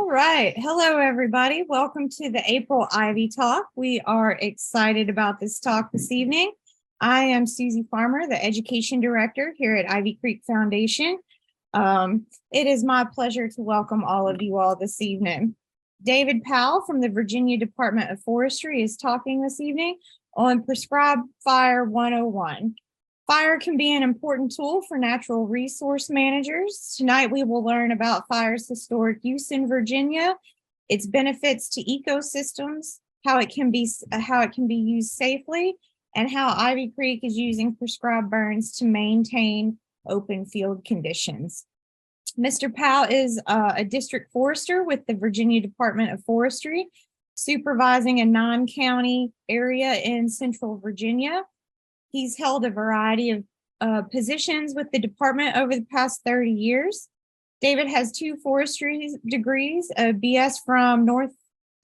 All right. Hello, everybody. Welcome to the April Ivy Talk. We are excited about this talk this evening. I am Susie Farmer, the Education Director here at Ivy Creek Foundation. It is my pleasure to welcome all of you all this evening. David Powell from the Virginia Department of Forestry is talking this evening on Prescribed Fire 101. Fire can be an important tool for natural resource managers. Tonight, we will learn about fire's historic use in Virginia, its benefits to ecosystems, how it can be used safely, and how Ivy Creek is using prescribed burns to maintain open field conditions. Mr. Powell is a district forester with the Virginia Department of Forestry, supervising a non-county area in central Virginia. He's held a variety of positions with the department over the past 30 years. David has 2 forestry degrees, a BS from North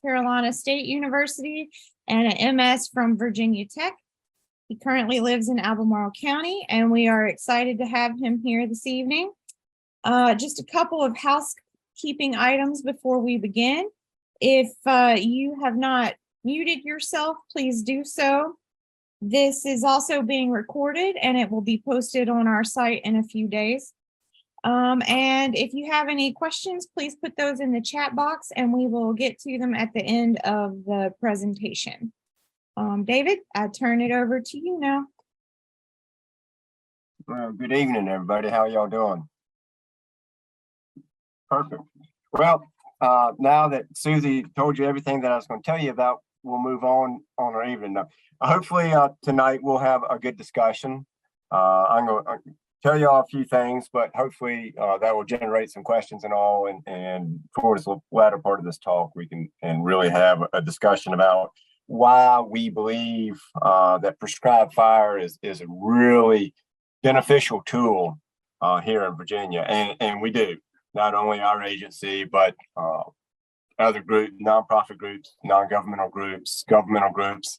Carolina State University and an MS from Virginia Tech. He currently lives in Albemarle County, and we are excited to have him here this evening. Just a couple of housekeeping items before we begin. If you have not muted yourself, please do so. This is also being recorded and it will be posted on our site in a few days. And if you have any questions, please put those in the chat box and we will get to them at the end of the presentation. David, I turn it over to you now. Well, good evening, everybody. How y'all doing? Perfect. Well, now that Susie told you everything that I was going to tell you about, we'll move on our evening. Now, hopefully tonight we'll have a good discussion. I'm going to tell you all a few things, but hopefully that will generate some questions and all. And towards the latter part of this talk, we can really have a discussion about why we believe that prescribed fire is a really beneficial tool here in Virginia. And we do, not only our agency, but other groups, nonprofit groups, non-governmental groups, governmental groups,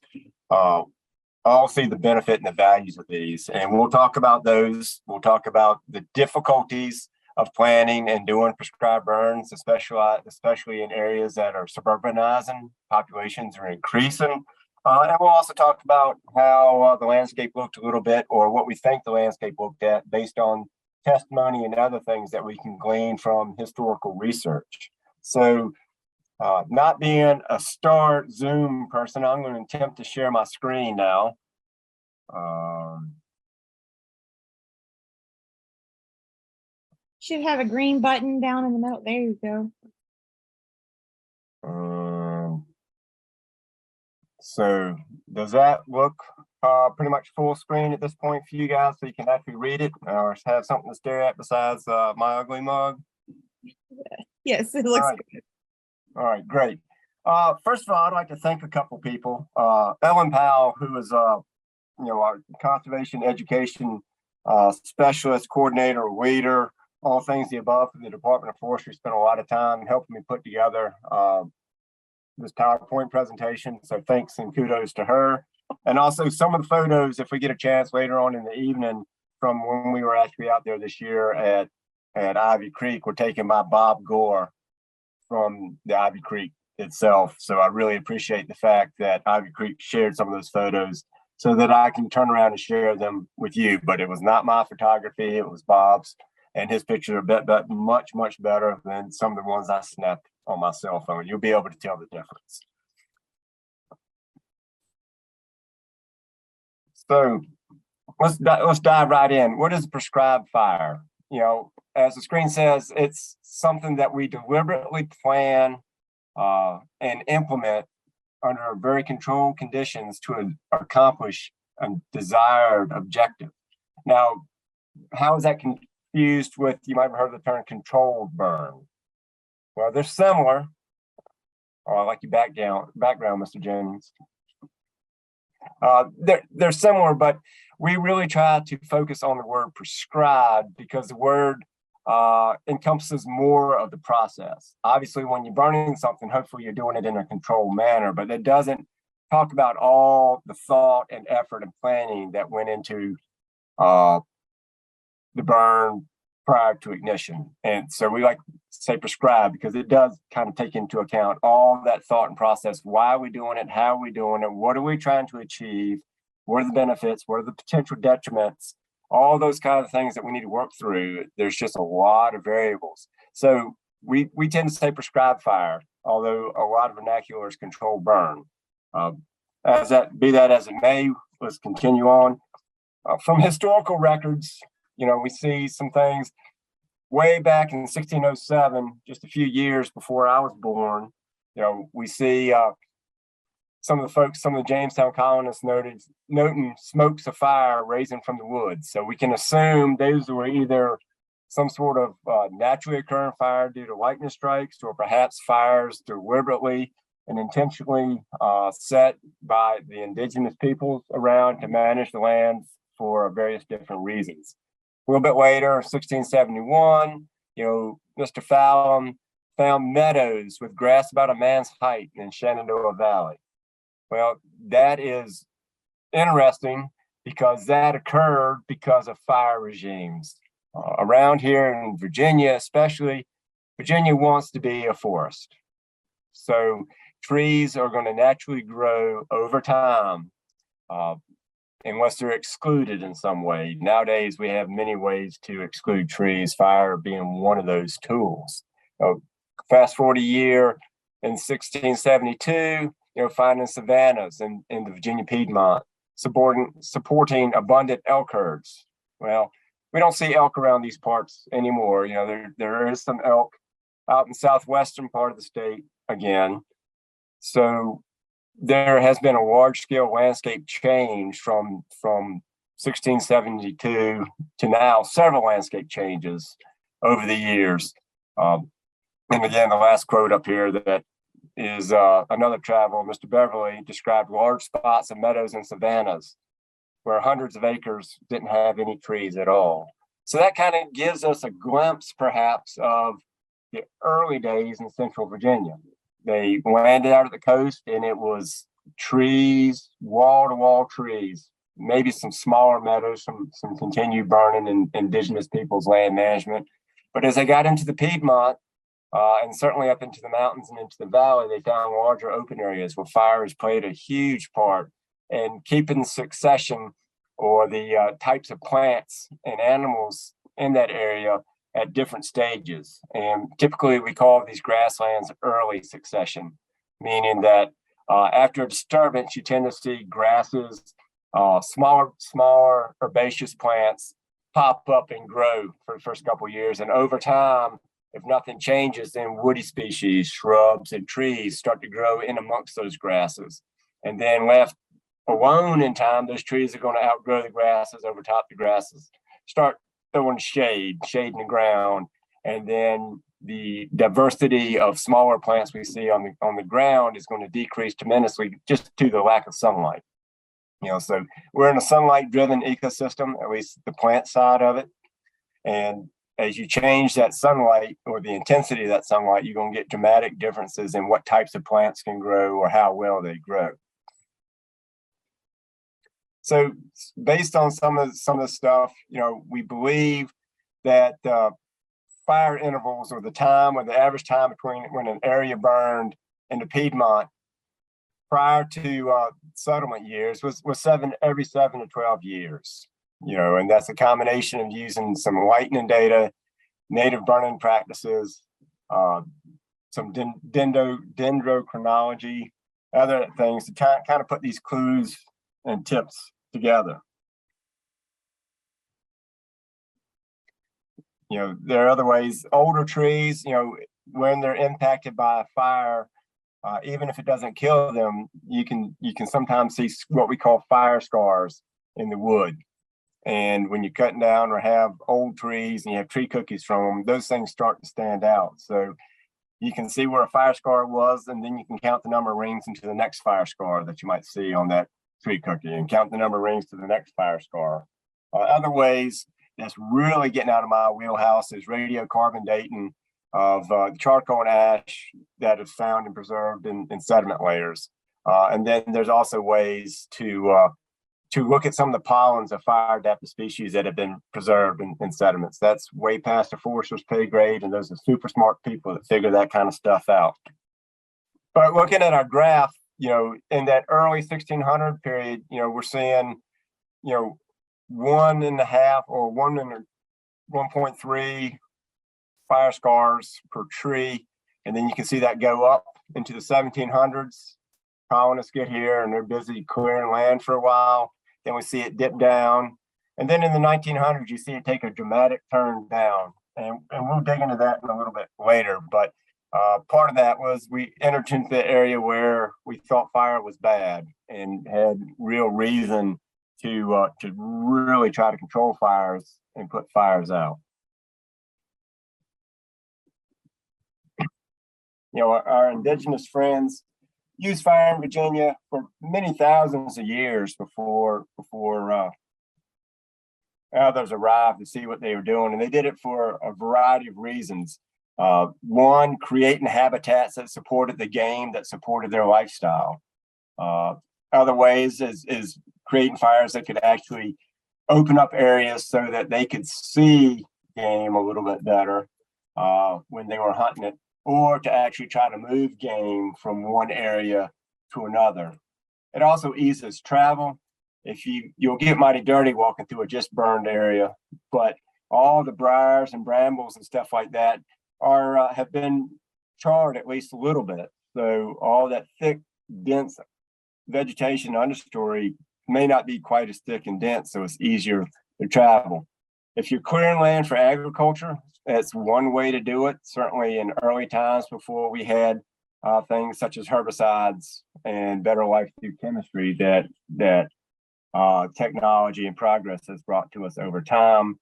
all see the benefit and the values of these. And we'll talk about those. We'll talk about the difficulties of planning and doing prescribed burns, especially in areas that are suburbanizing, populations are increasing. And we'll also talk about how the landscape looked a little bit, or what we think the landscape looked at based on testimony and other things that we can glean from historical research. So not being a star Zoom person, I'm going to attempt to share my screen now. Should have a green button down in the middle. There you go. So does that look pretty much full screen at this point for you guys, so you can actually read it or have something to stare at besides my ugly mug? Yes, it looks good. All right, great. First of all, I'd like to thank a couple people. Ellen Powell, who is our conservation education specialist, coordinator, leader, all things the above from the Department of Forestry, spent a lot of time helping me put together this PowerPoint presentation. So thanks and kudos to her. And also some of the photos, if we get a chance later on in the evening, from when we were actually out there this year at Ivy Creek, were taken by Bob Gore from the Ivy Creek itself. So I really appreciate the fact that Ivy Creek shared some of those photos so that I can turn around and share them with you. But it was not my photography, it was Bob's, and his pictures are much better than some of the ones I snapped on my cell phone. You'll be able to tell the difference. So let's dive right in. What is prescribed fire? As the screen says, it's something that we deliberately plan and implement under very controlled conditions to accomplish a desired objective. Now, how is that confused with, you might have heard the term controlled burn? Well, they're similar. Oh, I like your background, Mr. Jennings. They're similar, but we really try to focus on the word prescribed because the word encompasses more of the process. Obviously, when you're burning something, hopefully you're doing it in a controlled manner, but it doesn't talk about all the thought and effort and planning that went into the burn prior to ignition. And so we like to say prescribe because it does kind of take into account all that thought and process. Why are we doing it? How are we doing it? What are we trying to achieve? What are the benefits? What are the potential detriments? All those kind of things that we need to work through. There's just a lot of variables. So we tend to say prescribed fire, although a lot of vernacular is controlled burn. Be that as it may, let's continue on. From historical records, we see some things way back in 1607, just a few years before I was born. We see some of the Jamestown colonists noting smokes of fire raising from the woods. So we can assume those were either some sort of naturally occurring fire due to lightning strikes, or perhaps fires deliberately and intentionally set by the indigenous peoples around to manage the land for various different reasons. A little bit later, 1671, Mr. Powell found meadows with grass about a man's height in Shenandoah Valley. Well, that is interesting because that occurred because of fire regimes. Around here in Virginia, especially, Virginia wants to be a forest. So trees are going to naturally grow over time unless they're excluded in some way. Nowadays, we have many ways to exclude trees, fire being one of those tools. Fast forward a year in 1672, finding savannas in the Virginia Piedmont, supporting abundant elk herds. Well, we don't see elk around these parts anymore. There is some elk out in the southwestern part of the state again. So there has been a large-scale landscape change from 1672 to now, several landscape changes over the years. And again, the last quote up here that is another traveler, Mr. Beverly, described large spots of meadows and savannas where hundreds of acres didn't have any trees at all. So that kind of gives us a glimpse, perhaps, of the early days in Central Virginia. They landed out at the coast and it was trees, wall-to-wall trees, maybe some smaller meadows, some continued burning and indigenous people's land management. But as they got into the Piedmont, and certainly up into the mountains and into the valley, they found larger open areas where fire has played a huge part in keeping the succession or the types of plants and animals in that area at different stages. And typically we call these grasslands early succession, meaning that after a disturbance, you tend to see grasses, smaller herbaceous plants pop up and grow for the first couple of years. And over time, if nothing changes, then woody species, shrubs, and trees start to grow in amongst those grasses. And then left alone in time, those trees are going to outgrow the grasses, overtop the grasses, start throwing shade in the ground. And then the diversity of smaller plants we see on the ground is going to decrease tremendously just due to the lack of sunlight. So we're in a sunlight-driven ecosystem, at least the plant side of it. And as you change that sunlight or the intensity of that sunlight, you're going to get dramatic differences in what types of plants can grow or how well they grow. So based on some of the stuff, we believe that fire intervals, or the time, or the average time between when an area burned in the Piedmont prior to settlement years was every 7 to 12 years. And that's a combination of using some lightning data, native burning practices, some dendrochronology, other things to kind of put these clues and tips together. There are other ways. Older trees, when they're impacted by a fire, even if it doesn't kill them, you can sometimes see what we call fire scars in the wood. And when you're cutting down or have old trees and you have tree cookies from them, those things start to stand out. So you can see where a fire scar was, and then you can count the number of rings into the next fire scar that you might see on that tree cookie, and count the number of rings to the next fire scar. Other ways that's really getting out of my wheelhouse is radiocarbon dating of charcoal and ash that is found and preserved in sediment layers. And then there's also ways to to look at some of the pollens of fire adapted species that have been preserved in sediments. That's way past the forester's pay grade, and those are super smart people that figure that kind of stuff out. But looking at our graph, in that early 1600 period, we're seeing, 1.5 or 1.3 fire scars per tree. And then you can see that go up into the 1700s. Colonists get here and they're busy clearing land for a while. Then we see it dip down. And then in the 1900s, you see it take a dramatic turn down. And we'll dig into that in a little bit later. But part of that was we entered into the area where we thought fire was bad and had real reason to really try to control fires and put fires out. Our indigenous friends used fire in Virginia for many thousands of years before others arrived to see what they were doing. And they did it for a variety of reasons. One, creating habitats that supported the game, that supported their lifestyle. Other ways is creating fires that could actually open up areas so that they could see game a little bit better when they were hunting it, or to actually try to move game from one area to another. It also eases travel. If you'll get mighty dirty walking through a just burned area, but all the briars and brambles and stuff like that have been charred at least a little bit. So all that thick, dense vegetation understory may not be quite as thick and dense, so it's easier to travel. If you're clearing land for agriculture, that's one way to do it. Certainly in early times before we had things such as herbicides and better life through chemistry that technology and progress has brought to us over time.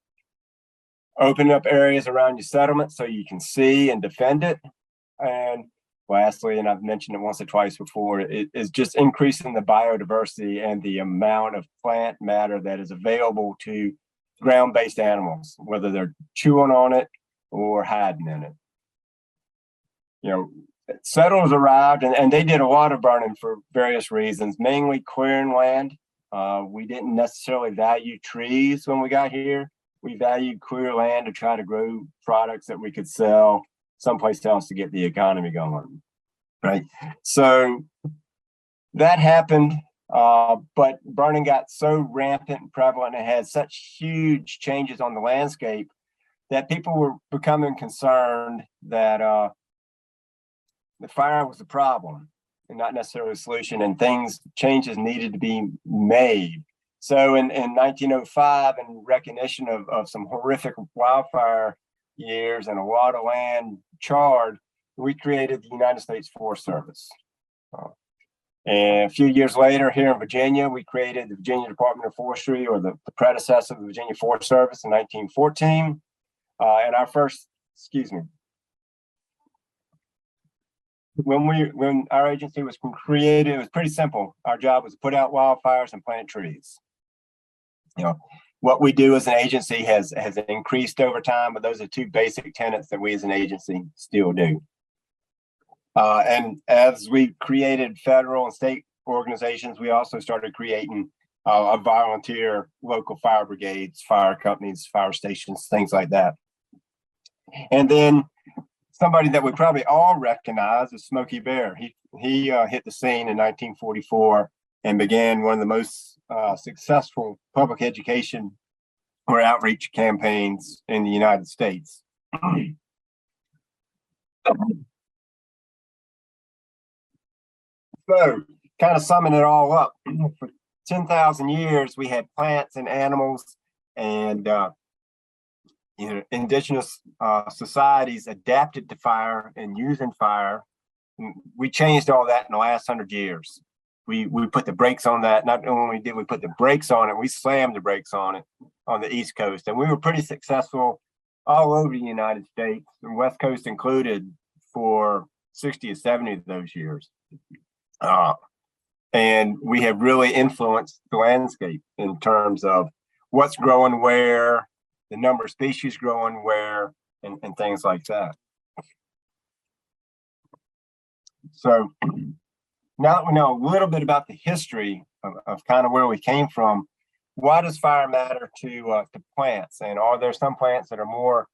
Open up areas around your settlement so you can see and defend it. And lastly, and I've mentioned it once or twice before, it is just increasing the biodiversity and the amount of plant matter that is available to ground-based animals, whether they're chewing on it or hiding in it. Settlers arrived and they did a lot of burning for various reasons, mainly clearing land. We didn't necessarily value trees when we got here. We valued clear land to try to grow products that we could sell someplace else to get the economy going, right? So that happened, but burning got so rampant and prevalent and had such huge changes on the landscape that people were becoming concerned that the fire was the problem and not necessarily a solution, and changes needed to be made. So in 1905, in recognition of some horrific wildfire years and a lot of land charred, we created the United States Forest Service. And a few years later, here in Virginia, we created the Virginia Department of Forestry, or the predecessor of the Virginia Forest Service, in 1914. And our first, when our agency was created, it was pretty simple. Our job was to put out wildfires and plant trees. What we do as an agency has increased over time, but those are two basic tenets that we as an agency still do. And as we created federal and state organizations, we also started creating volunteer local fire brigades, fire companies, fire stations, things like that. And then somebody that we probably all recognize is Smokey Bear. He hit the scene in 1944 and began one of the most successful public education or outreach campaigns in the United States. So, kind of summing it all up, for 10,000 years, we had plants and animals and indigenous societies adapted to fire and using fire. We changed all that in the last 100 years. We put the brakes on that. Not only did we put the brakes on it, we slammed the brakes on it on the East Coast. And we were pretty successful all over the United States, the West Coast included, for 60 or 70 of those years. And we have really influenced the landscape in terms of what's growing where, the number of species growing where, and things like that. So now that we know a little bit about the history of kind of where we came from. Why does fire matter to plants? And are there some plants that are more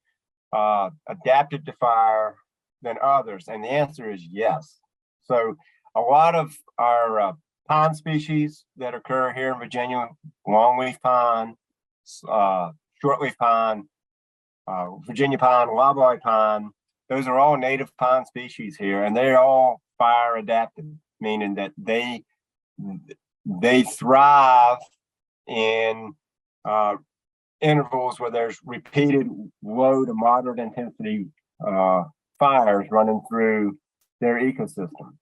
adapted to fire than others? And the answer is yes. So a lot of our pine species that occur here in Virginia, longleaf pine, shortleaf pine, Virginia pine, loblolly pine, those are all native pine species here, and they're all fire adapted, meaning that they thrive in intervals where there's repeated low to moderate intensity fires running through their ecosystem.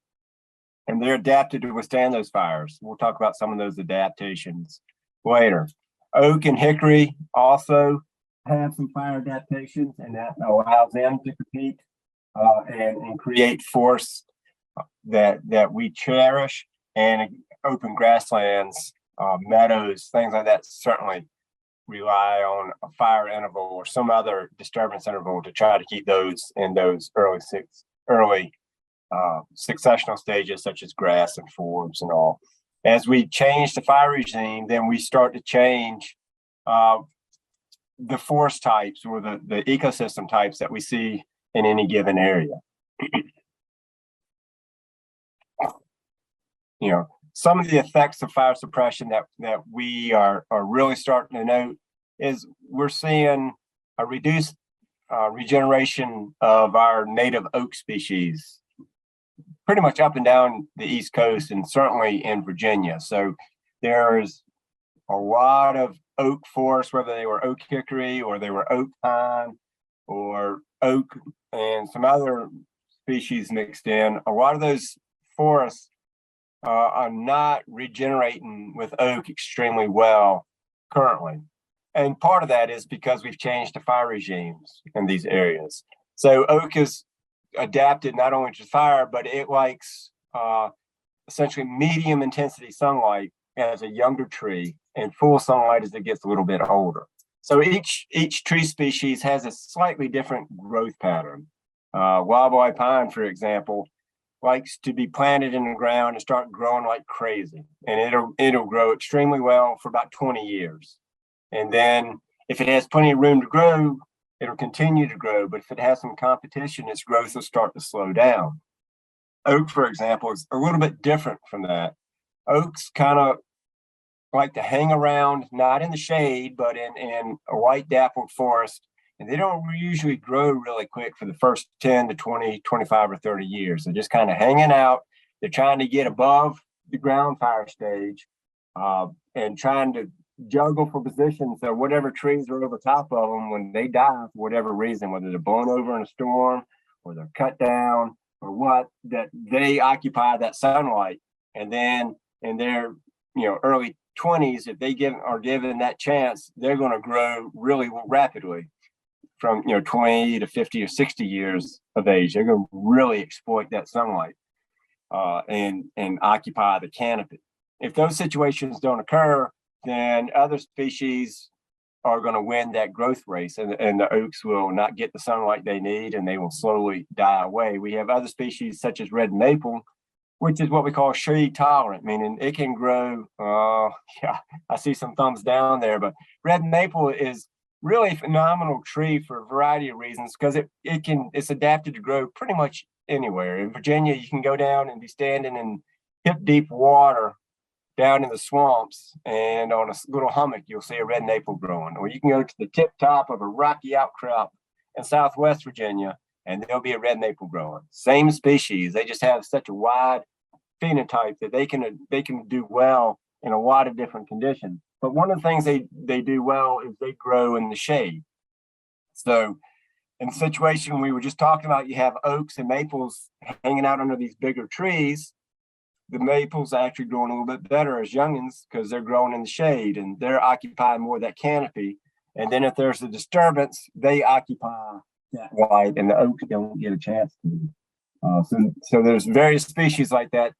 And they're adapted to withstand those fires. We'll talk about some of those adaptations later. Oak and hickory also have some fire adaptations, and that allows them to compete and create forests that we cherish. And open grasslands, meadows, things like that certainly rely on a fire interval or some other disturbance interval to try to keep those in those early successional stages, such as grass and forbs and all. As we change the fire regime, then we start to change the forest types or the ecosystem types that we see in any given area. You know, some of the effects of fire suppression that we are really starting to note is we're seeing a reduced regeneration of our native oak species pretty much up and down the East Coast and certainly in Virginia. So there's a lot of oak forests, whether they were oak hickory or they were oak pine or oak and some other species mixed in. A lot of those forests are not regenerating with oak extremely well currently. And part of that is because we've changed the fire regimes in these areas. So oak is adapted not only to fire, but it likes essentially medium intensity sunlight as a younger tree and full sunlight as it gets a little bit older. So each tree species has a slightly different growth pattern. Loblolly pine, for example, likes to be planted in the ground and start growing like crazy. And it'll grow extremely well for about 20 years. And then if it has plenty of room to grow, it'll continue to grow. But if it has some competition, its growth will start to slow down. Oak, for example, is a little bit different from that. Oaks kind of like to hang around, not in the shade, but in a white dappled forest. And they don't usually grow really quick for the first 10 to 20, 25 or 30 years. They're just kind of hanging out. They're trying to get above the ground fire stage and trying to juggle for position. So whatever trees are over top of them, when they die for whatever reason, whether they're blown over in a storm or they're cut down or what, that they occupy that sunlight. And then in their early 20s, if they are given that chance, they're going to grow really rapidly. From 20 to 50 or 60 years of age, they're going to really exploit that sunlight and occupy the canopy. If those situations don't occur, then other species are going to win that growth race, and the oaks will not get the sunlight they need, and they will slowly die away. We have other species such as red maple, which is what we call shade tolerant, meaning it can grow. Yeah, I see some thumbs down there, but red maple is really a phenomenal tree for a variety of reasons because it's adapted to grow pretty much anywhere. In Virginia, you can go down and be standing in hip deep water down in the swamps, and on a little hummock, you'll see a red maple growing. Or you can go to the tip top of a rocky outcrop in Southwest Virginia, and there'll be a red maple growing. Same species, they just have such a wide phenotype that they can do well in a lot of different conditions. But one of the things they do well is they grow in the shade. So in the situation we were just talking about, you have oaks and maples hanging out under these bigger trees. The maples actually growing a little bit better as youngins because they're growing in the shade and they're occupying more of that canopy. And then if there's a disturbance, they occupy that light and the oaks don't get a chance to. So there's various species like that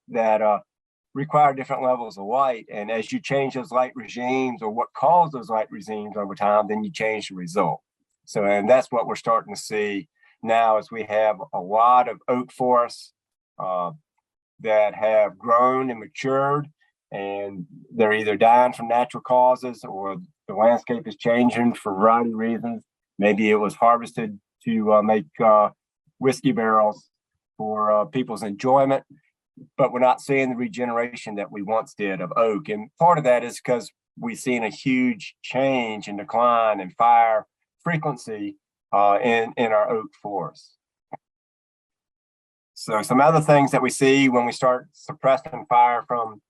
require different levels of light. And as you change those light regimes or what caused those light regimes over time, then you change the result. So, and that's what we're starting to see now as we have a lot of oak forests that have grown and matured. and they're either dying from natural causes or the landscape is changing for a variety of reasons. Maybe it was harvested to make whiskey barrels for people's enjoyment, but we're not seeing the regeneration that we once did of oak. And part of that is because we've seen a huge change and decline in fire frequency in our oak forests. So some other things that we see when we start suppressing fire from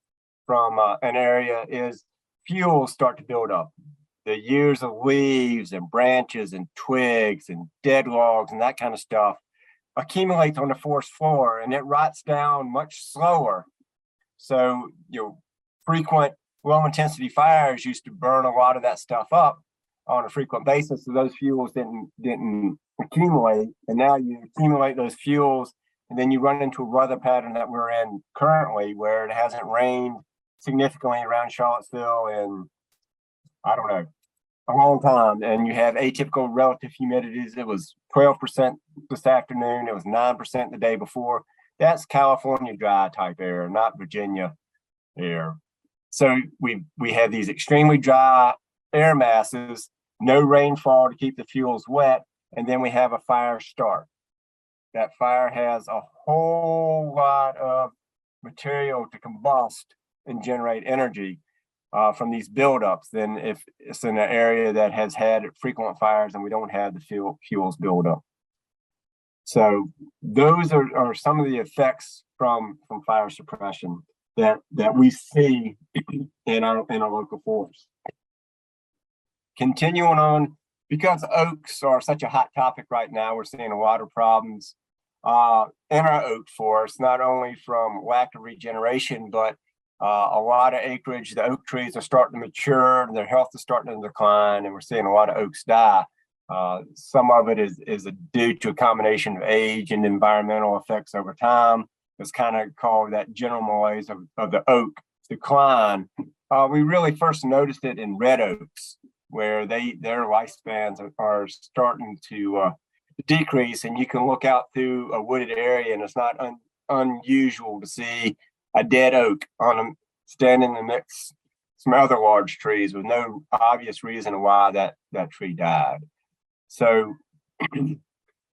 an area is fuels start to build up. The years of leaves and branches and twigs and dead logs and that kind of stuff accumulates on the forest floor, and it rots down much slower. So, frequent low-intensity fires used to burn a lot of that stuff up on a frequent basis, so those fuels didn't accumulate. And now you accumulate those fuels, and then you run into a weather pattern that we're in currently, where it hasn't rained significantly around Charlottesville in, I don't know, a long time, and you have atypical relative humidities. It was 12% this afternoon. It was 9% the day before. That's California dry type air, not Virginia air. So we have these extremely dry air masses, no rainfall to keep the fuels wet, and then we have a fire start. That fire has a whole lot of material to combust and generate energy from these buildups than if it's in an area that has had frequent fires and we don't have the fuels build up. So those are some of the effects from fire suppression that we see in our local forests. Continuing on, because oaks are such a hot topic right now, we're seeing a lot of problems in our oak forests, not only from lack of regeneration, but a lot of acreage. The oak trees are starting to mature and their health is starting to decline, and we're seeing a lot of oaks die. Some of it is due to a combination of age and environmental effects over time. It's kind of called that general malaise of the oak decline. We really first noticed it in red oaks, where their lifespans are starting to decrease, and you can look out through a wooded area, and it's not unusual to see a dead oak standing amidst some other large trees with no obvious reason why that tree died. So,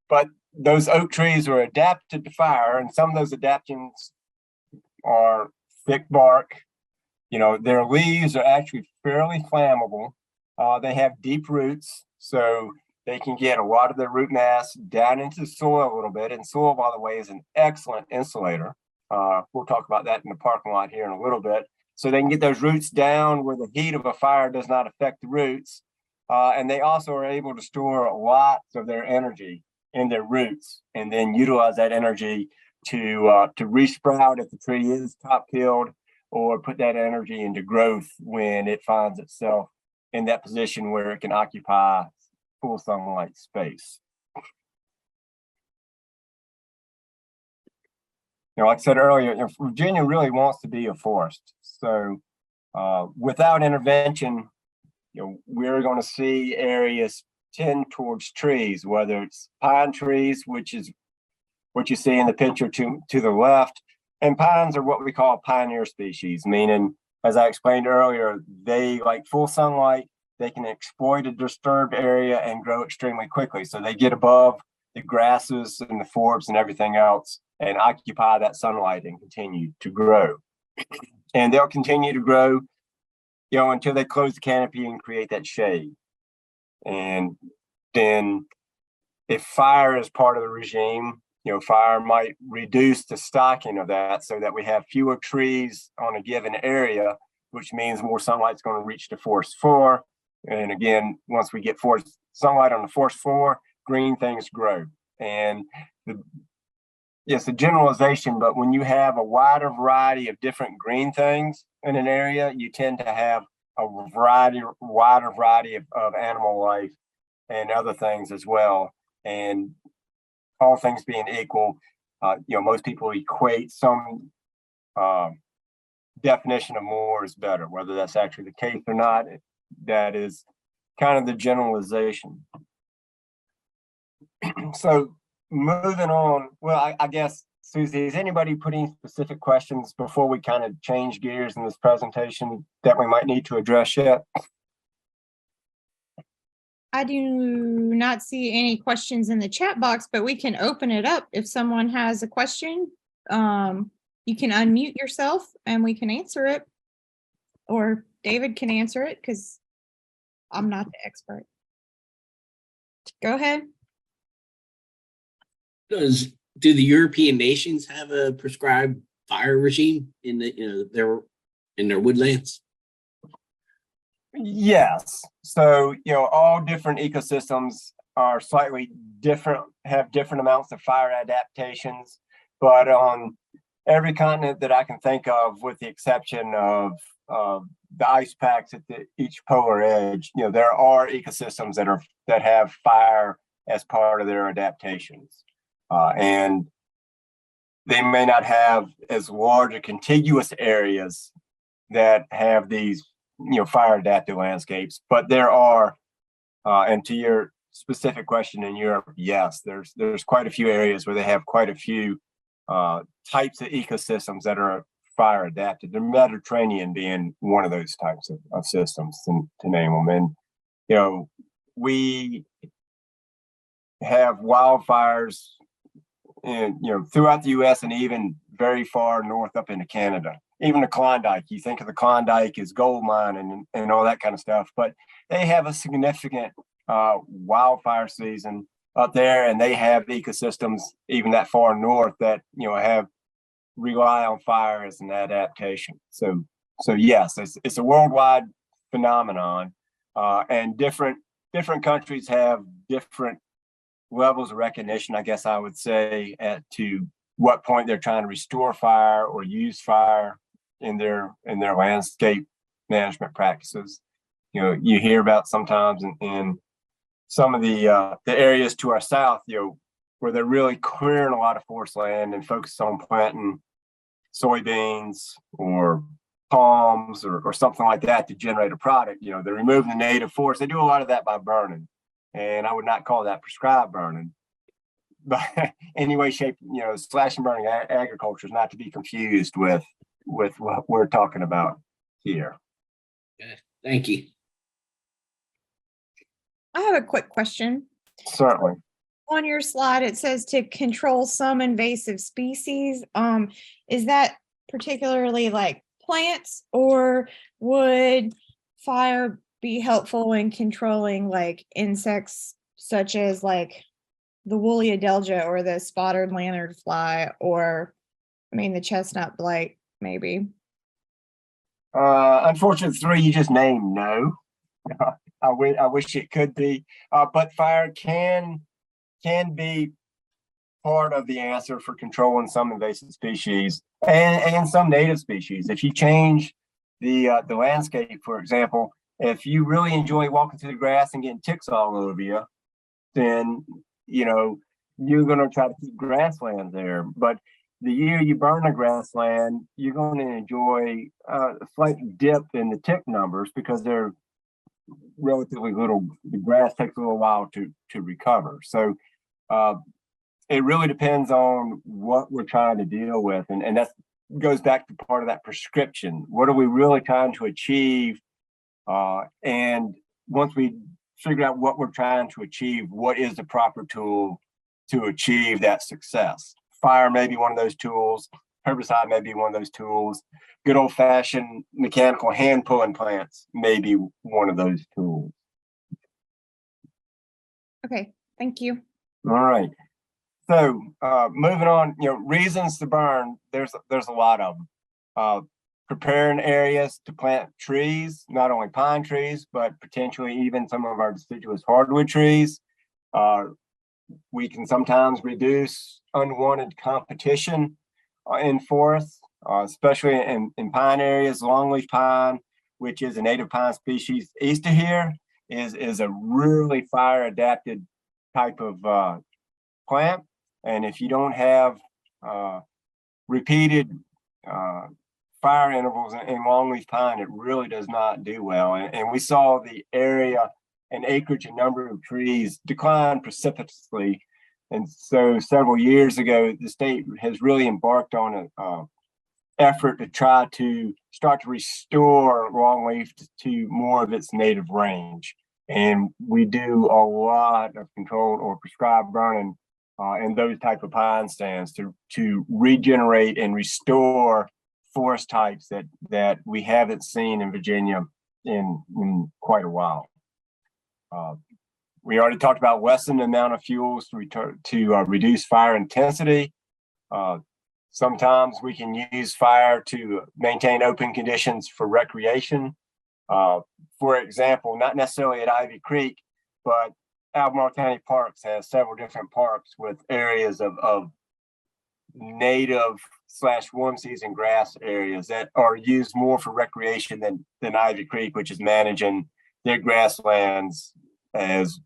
but those oak trees are adapted to fire, and some of those adaptations are thick bark. Their leaves are actually fairly flammable. They have deep roots, so they can get a lot of their root mass down into the soil a little bit. And soil, by the way, is an excellent insulator. We'll talk about that in the parking lot here in a little bit. So they can get those roots down where the heat of a fire does not affect the roots. And they also are able to store lots of their energy in their roots and then utilize that energy to resprout if the tree is top killed, or put that energy into growth when it finds itself in that position where it can occupy full sunlight space. Like I said earlier, Virginia really wants to be a forest. So without intervention, we're going to see areas tend towards trees, whether it's pine trees, which is what you see in the picture to the left. And pines are what we call pioneer species, meaning, as I explained earlier, they like full sunlight. They can exploit a disturbed area and grow extremely quickly. So they get above the grasses and the forbs and everything else and occupy that sunlight and continue to grow. And they'll continue to grow, until they close the canopy and create that shade. And then if fire is part of the regime, fire might reduce the stocking of that so that we have fewer trees on a given area, which means more sunlight's going to reach the forest floor. And again, once we get forest sunlight on the forest floor, green things grow. And it's a generalization, but when you have a wider variety of different green things in an area, you tend to have a wider variety of animal life and other things as well. And all things being equal, most people equate some definition of more is better. Whether that's actually the case or not, that is kind of the generalization. So moving on, well, I guess Susie, has anybody put any specific questions before we kind of change gears in this presentation that we might need to address yet? I do not see any questions in the chat box, but we can open it up. If someone has a question, you can unmute yourself and we can answer it. Or David can answer it because I'm not the expert. Go ahead. Do the European nations have a prescribed fire regime in their woodlands? Yes. So, all different ecosystems are slightly different, have different amounts of fire adaptations, but on every continent that I can think of, with the exception of the ice packs at each polar edge, there are ecosystems that have fire as part of their adaptations. And they may not have as large or contiguous areas that have these fire adapted landscapes, but there are, and to your specific question, in Europe, yes, there's quite a few areas where they have quite a few types of ecosystems that are fire adapted. The Mediterranean being one of those types of systems, to name them. And we have wildfires throughout the U.S. and even very far north up into Canada. Even the Klondike, you think of the Klondike as gold mine and all that kind of stuff, but they have a significant wildfire season up there, and they have ecosystems even that far north that rely on fire as an adaptation. So yes, it's a worldwide phenomenon, and different countries have different levels of recognition, I guess I would say, to what point they're trying to restore fire or use fire in their landscape management practices. You hear about sometimes in some of the areas to our south, where they're really clearing a lot of forest land and focus on planting soybeans or palms or something like that to generate a product. They're removing the native forest. They do a lot of that by burning, and I would not call that prescribed burning. But anyway, shape, slash and burning agriculture is not to be confused with what we're talking about here. Okay, thank you. I have a quick question. Certainly. On your slide, it says to control some invasive species. Is that particularly like plants, or would fire be helpful in controlling like insects such as like the woolly adelgia or the spotted lanternfly, or the chestnut blight, maybe? Unfortunately, three you just named, no. I wish it could be, but fire can be part of the answer for controlling some invasive species and some native species. If you change the landscape, for example, if you really enjoy walking through the grass and getting ticks all over you, then you're going to try to keep grassland there. But the year you burn a grassland, you're going to enjoy a slight dip in the tick numbers because they're relatively little. The grass takes a little while to recover. So it really depends on what we're trying to deal with. And that goes back to part of that prescription. What are we really trying to achieve? And once we figure out what we're trying to achieve, what is the proper tool to achieve that success? Fire may be one of those tools. Herbicide may be one of those tools. Good old-fashioned mechanical hand pulling plants may be one of those tools. Okay, thank you. All right. So moving on, reasons to burn, there's a lot of them. Preparing areas to plant trees, not only pine trees, but potentially even some of our deciduous hardwood trees. We can sometimes reduce unwanted competition in forests, especially in pine areas. Longleaf pine, which is a native pine species east of here, is a really fire adapted type of plant. And if you don't have repeated fire intervals in longleaf pine, it really does not do well. And we saw the area and acreage and number of trees decline precipitously And so several years ago, the state has really embarked on a effort to try to start to restore longleaf to more of its native range. And we do a lot of controlled or prescribed burning in those type of pine stands to regenerate and restore forest types that we haven't seen in Virginia in quite a while. We already talked about lessening the amount of fuels to reduce fire intensity. Sometimes we can use fire to maintain open conditions for recreation. For example, not necessarily at Ivy Creek, but Albemarle County Parks has several different parks with areas of native / warm season grass areas that are used more for recreation than Ivy Creek, which is managing their grasslands as,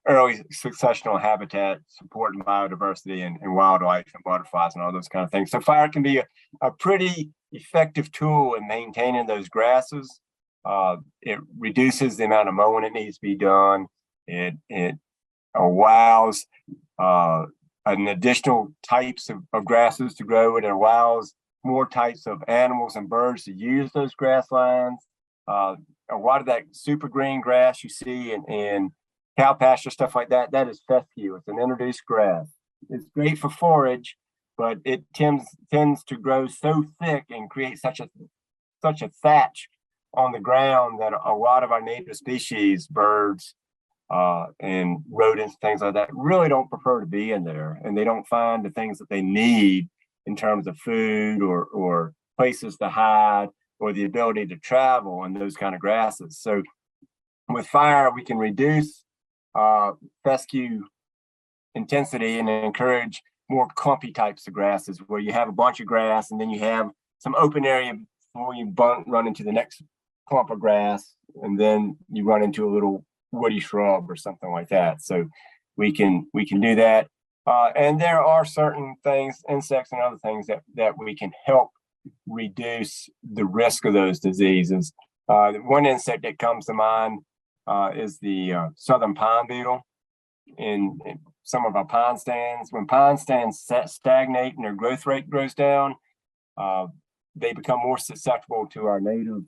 early successional habitat, supporting biodiversity and wildlife and butterflies and all those kind of things. So fire can be a pretty effective tool in maintaining those grasses. It reduces the amount of mowing that needs to be done. It allows an additional types of grasses to grow. It allows more types of animals and birds to use those grasslands. A lot of that super green grass you see in cow pasture, stuff like that, that is fescue. It's an introduced grass. It's great for forage, but it tends to grow so thick and create such a thatch on the ground that a lot of our native species, birds and rodents, things like that, really don't prefer to be in there, and they don't find the things that they need in terms of food or places to hide or the ability to travel in those kind of grasses. So with fire, we can reduce fescue intensity and encourage more clumpy types of grasses where you have a bunch of grass and then you have some open area before you run into the next clump of grass, and then you run into a little woody shrub or something like that. So we can do that. And there are certain things, insects and other things that we can help reduce the risk of those diseases. One insect that comes to mind is the southern pine beetle. In some of our pine stands, when pine stands stagnate and their growth rate goes down, they become more susceptible to our native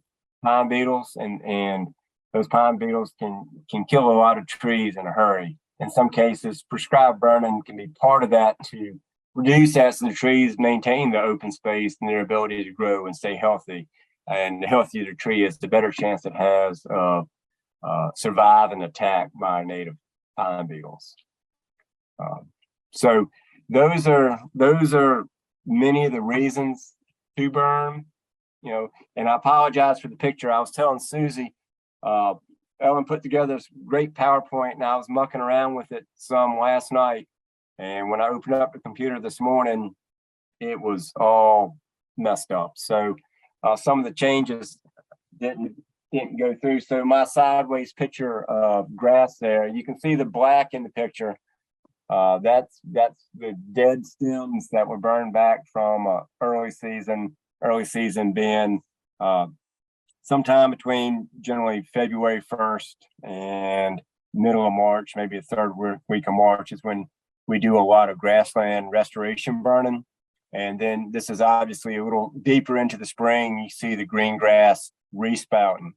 pine beetles, and those pine beetles can kill a lot of trees in a hurry. In some cases, prescribed burning can be part of that to reduce as the trees maintain the open space and their ability to grow and stay healthy. And the healthier the tree is, the better chance it has of surviving attack by native pine beetles. So those are many of the reasons to burn. And I apologize for the picture. I was telling Susie, Ellen put together this great PowerPoint, and I was mucking around with it some last night. And when I opened up the computer this morning, it was all messed up. So some of the changes didn't go through. So my sideways picture of grass there, you can see the black in the picture. That's the dead stems that were burned back from early season being sometime between generally February 1st and middle of March, maybe the third week of March is when we do a lot of grassland restoration burning. And then this is obviously a little deeper into the spring. You see the green grass respouting.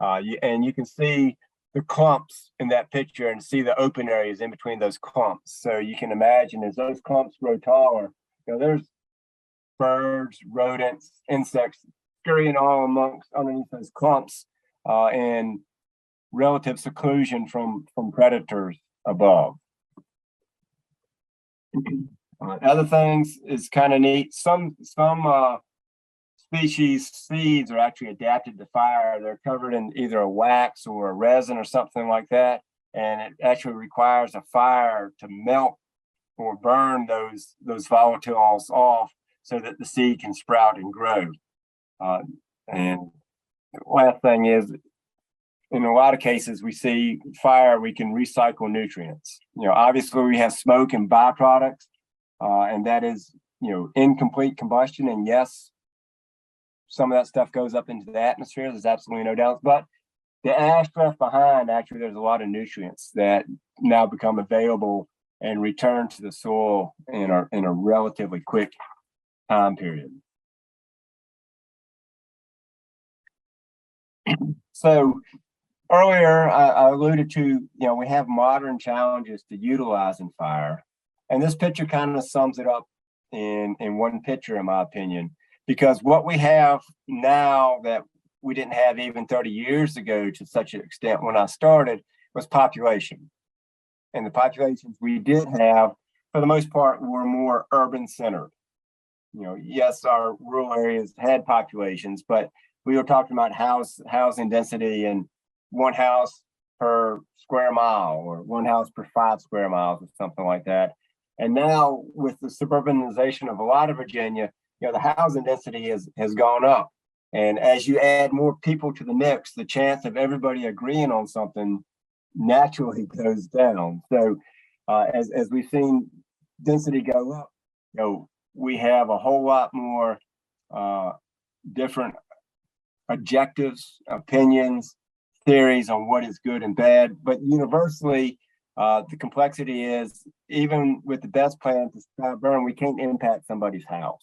And you can see the clumps in that picture and see the open areas in between those clumps. So you can imagine as those clumps grow taller, there's birds, rodents, insects scurrying all underneath those clumps in relative seclusion from predators above. Other things is kind of neat. Some species seeds are actually adapted to fire. They're covered in either a wax or a resin or something like that, and it actually requires a fire to melt or burn those volatiles off so that the seed can sprout and grow. And the last thing is, in a lot of cases, we see fire, we can recycle nutrients. Obviously we have smoke and byproducts, and that is, incomplete combustion. And yes, some of that stuff goes up into the atmosphere. There's absolutely no doubt. But the ash left behind, actually, there's a lot of nutrients that now become available and return to the soil in a relatively quick time period. So earlier, I alluded to, we have modern challenges to utilizing fire. And this picture kind of sums it up in one picture, in my opinion, because what we have now that we didn't have even 30 years ago to such an extent when I started was population. And the populations we did have, for the most part, were more urban centered. Yes, our rural areas had populations, but we were talking about housing density and one house per square mile or one house per 5 square miles or something like that. And now with the suburbanization of a lot of Virginia, the housing density has gone up. And as you add more people to the mix, the chance of everybody agreeing on something naturally goes down. So as we've seen density go up, we have a whole lot more different objectives, opinions, theories on what is good and bad. But universally, the complexity is, even with the best plan to stop burn, we can't impact somebody's house.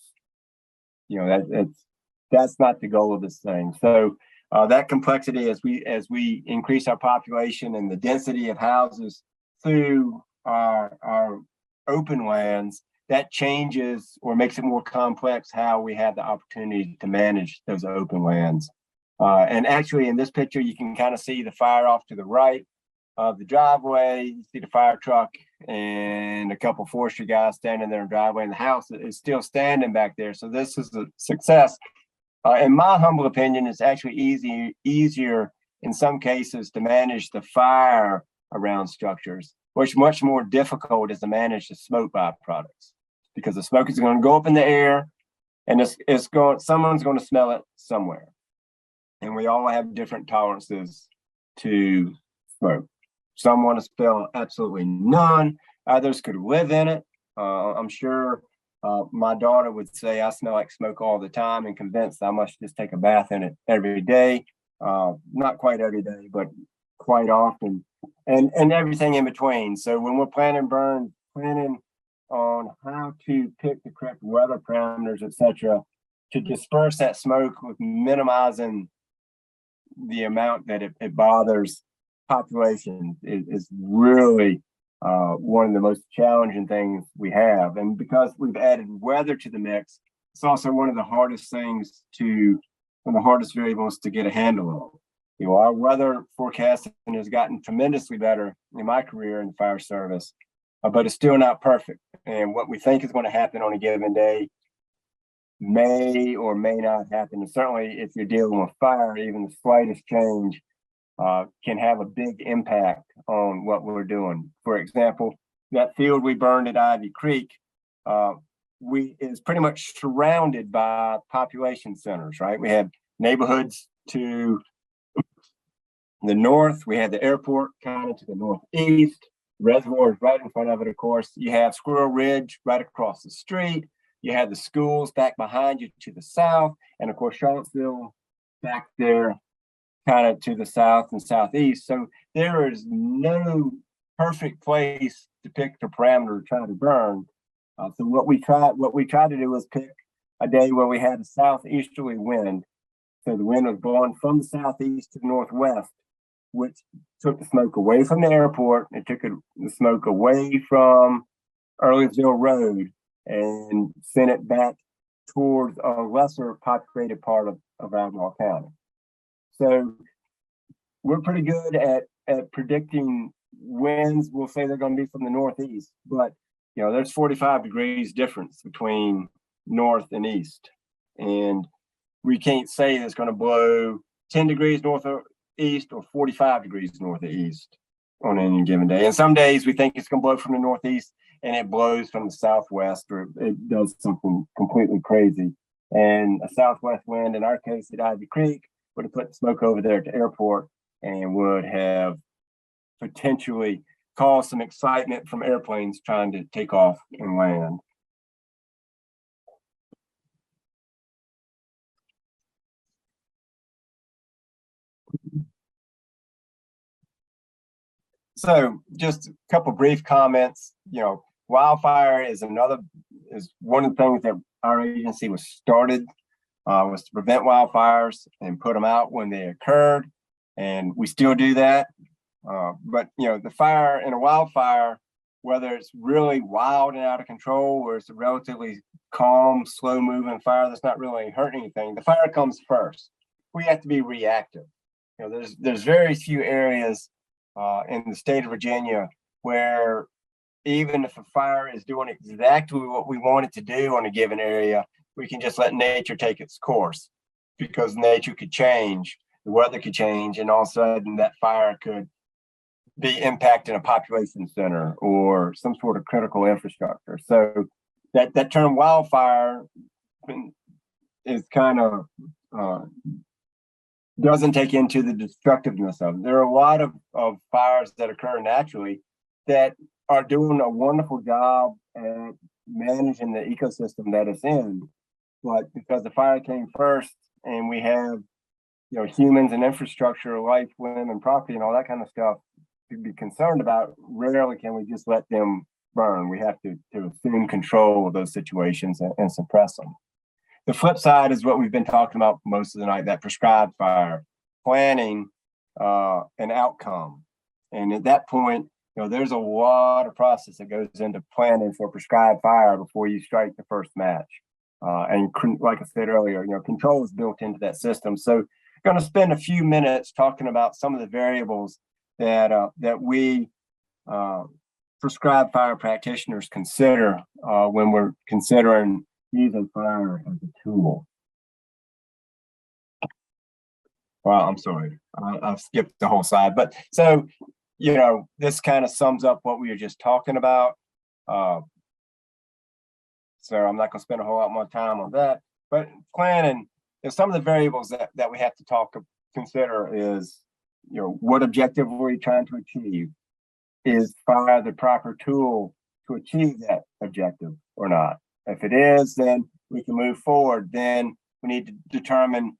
That's not the goal of this thing. So that complexity, as we increase our population and the density of houses through our open lands, that changes or makes it more complex how we have the opportunity to manage those open lands. And actually, in this picture, you can kind of see the fire off to the right of the driveway. You see the fire truck and a couple forestry guys standing there in the driveway, and the house is still standing back there. So this is a success. In my humble opinion, it's actually easier in some cases to manage the fire around structures, which much more difficult is to manage the smoke byproducts, because the smoke is going to go up in the air, and someone's going to smell it somewhere. And we all have different tolerances to smoke. Some want to smell absolutely none. Others could live in it. I'm sure my daughter would say I smell like smoke all the time, and convinced I must just take a bath in it every day. Not quite every day, but quite often, and everything in between. So when we're planning on how to pick the correct weather parameters, etc., to disperse that smoke with minimizing the amount that it bothers population is really one of the most challenging things we have. And because we've added weather to the mix, it's also one of the hardest variables to get a handle on. Our weather forecasting has gotten tremendously better in my career in the fire service, but it's still not perfect. And what we think is going to happen on a given day may or may not happen. And certainly if you're dealing with fire, even the slightest change can have a big impact on what we're doing. For example, that field we burned at Ivy Creek is pretty much surrounded by population centers, right? We have neighborhoods to the north, we have the airport kind of to the northeast, reservoir is right in front of it, of course. You have Squirrel Ridge right across the street. You have the schools back behind you to the south, and of course Charlottesville back there kind of to the south and southeast. So there is no perfect place to pick the parameter to try to burn. So what we tried to do was pick a day where we had a southeasterly wind. So the wind was blowing from the southeast to the northwest, which took the smoke away from the airport. It took the smoke away from Earlysville Road and sent it back towards a lesser populated part of Albemarle County. So we're pretty good at predicting winds. We'll say they're going to be from the northeast, but there's 45 degrees difference between north and east, and we can't say it's going to blow 10 degrees northeast or 45 degrees northeast on any given day. And some days we think it's going to blow from the northeast and it blows from the southwest, or it does something completely crazy. And a southwest wind, in our case at Ivy Creek, would have put smoke over there at the airport and would have potentially caused some excitement from airplanes trying to take off and land. So just a couple brief comments. Wildfire is one of the things that our agency was started was to prevent wildfires and put them out when they occurred, and we still do that. But the fire in a wildfire, whether it's really wild and out of control, or it's a relatively calm, slow-moving fire that's not really hurting anything, the fire comes first. We have to be reactive. There's very few areas in the state of Virginia where even if a fire is doing exactly what we want it to do on a given area, we can just let nature take its course, because nature could change, the weather could change, and all of a sudden that fire could be impacting a population center or some sort of critical infrastructure. So that term wildfire is kind of doesn't take into the destructiveness of it. There are a lot of fires that occur naturally that are doing a wonderful job at managing the ecosystem that it's in. But because the fire came first and we have, humans and infrastructure, life, limb, and property and all that kind of stuff to be concerned about, rarely can we just let them burn. We have to assume control of those situations and suppress them. The flip side is what we've been talking about most of the night, that prescribed fire, planning an outcome. And at that point, there's a lot of process that goes into planning for prescribed fire before you strike the first match. And like I said earlier, control is built into that system. So I'm going to spend a few minutes talking about some of the variables that we prescribed fire practitioners consider when we're considering using fire as a tool. Well, I'm sorry, I've skipped the whole slide, but so, this kind of sums up what we were just talking about. So I'm not going to spend a whole lot more time on that, but planning, some of the variables that we have to consider is, what objective are we trying to achieve? Is fire the proper tool to achieve that objective or not? If it is, then we can move forward. Then we need to determine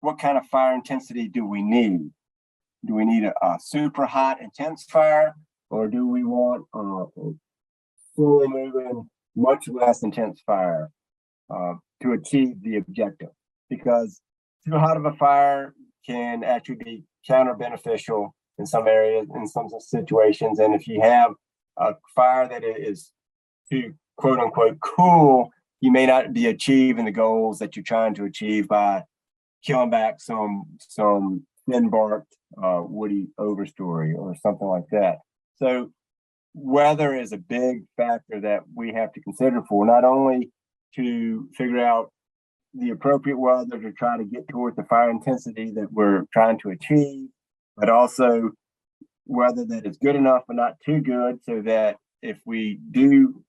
what kind of fire intensity do we need? Do we need a super hot, intense fire, or do we want a slowly moving, much less intense fire to achieve the objective? Because too hot of a fire can actually be counter beneficial in some areas, in some situations. And if you have a fire that is too quote unquote cool, you may not be achieving the goals that you're trying to achieve by killing back some thin barked woody overstory or something like that. So weather is a big factor that we have to consider for, not only to figure out the appropriate weather to try to get towards the fire intensity that we're trying to achieve, but also weather that is good enough but not too good, so that if we do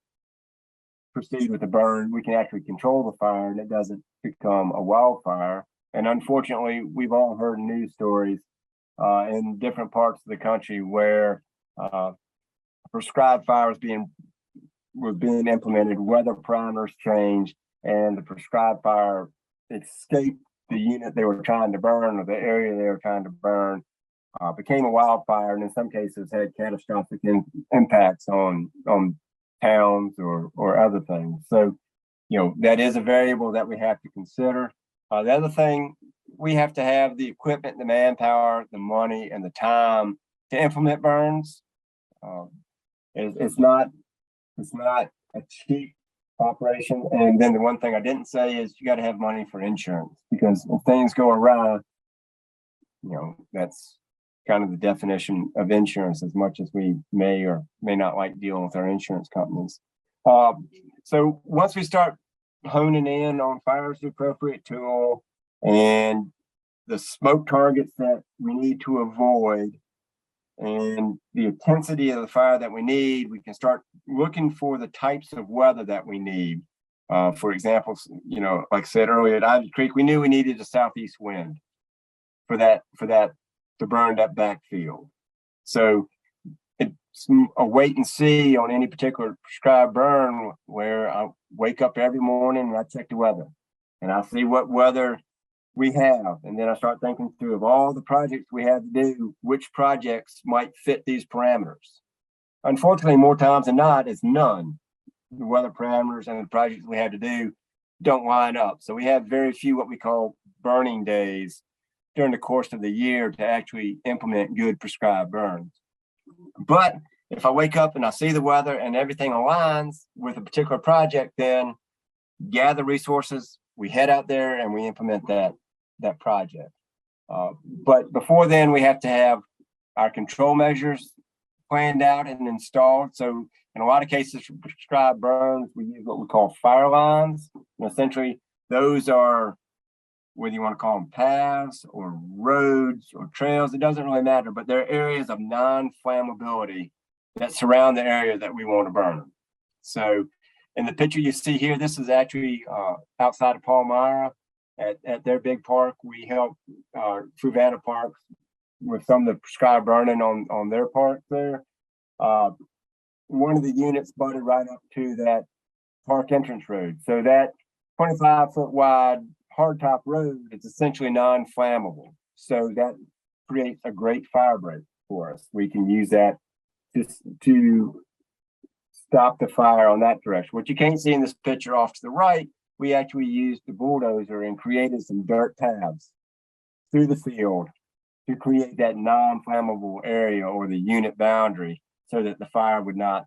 proceed with the burn, we can actually control the fire and it doesn't become a wildfire. And unfortunately, we've all heard news stories in different parts of the country where prescribed fire was being implemented, weather primers changed, and the prescribed fire escaped the unit they were trying to burn or the area they were trying to burn, became a wildfire, and in some cases had catastrophic impacts on towns or other things. So, that is a variable that we have to consider. The other thing, we have to have the equipment, the manpower, the money, and the time to implement burns. It's not a cheap operation. And then the one thing I didn't say is you got to have money for insurance, because if things go awry, that's kind of the definition of insurance, as much as we may or may not like dealing with our insurance companies. So once we start honing in on fire as the appropriate tool and the smoke targets that we need to avoid and the intensity of the fire that we need, we can start looking for the types of weather that we need. For example, like I said earlier, at Ivy Creek, we knew we needed a southeast wind for that to burn that backfield. So it's a wait and see on any particular prescribed burn, where I wake up every morning and I check the weather and I see what weather we have. And then I start thinking through of all the projects we have to do, which projects might fit these parameters. Unfortunately, more times than not, it's none. The weather parameters and the projects we have to do don't line up. So we have very few what we call burning days during the course of the year to actually implement good prescribed burns. But if I wake up and I see the weather and everything aligns with a particular project, then gather resources, we head out there and we implement that project. But before then, we have to have our control measures planned out and installed. So in a lot of cases for prescribed burns, we use what we call fire lines. And essentially, those are, whether you want to call them paths or roads or trails, it doesn't really matter, but they're areas of non-flammability that surround the area that we want to burn. So in the picture you see here, this is actually outside of Palmyra at their big park. We help Fruvanna Parks with some of the prescribed burning on their park there. One of the units butted right up to that park entrance road. So that 25-foot wide hardtop road is essentially non-flammable. So that creates a great fire break for us. We can use that to stop the fire on that direction. What you can't see in this picture off to the right, we actually used the bulldozer and created some dirt paths through the field to create that non-flammable area or the unit boundary so that the fire would not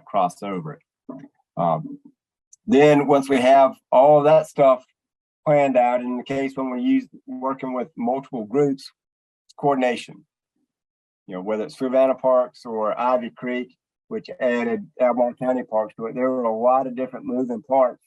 cross over it. Then once we have all of that stuff planned out, in the case when we're working with multiple groups, it's coordination. Whether it's Fruvanna Parks or Ivy Creek, which added Albemarle County Parks to it, there were a lot of different moving parts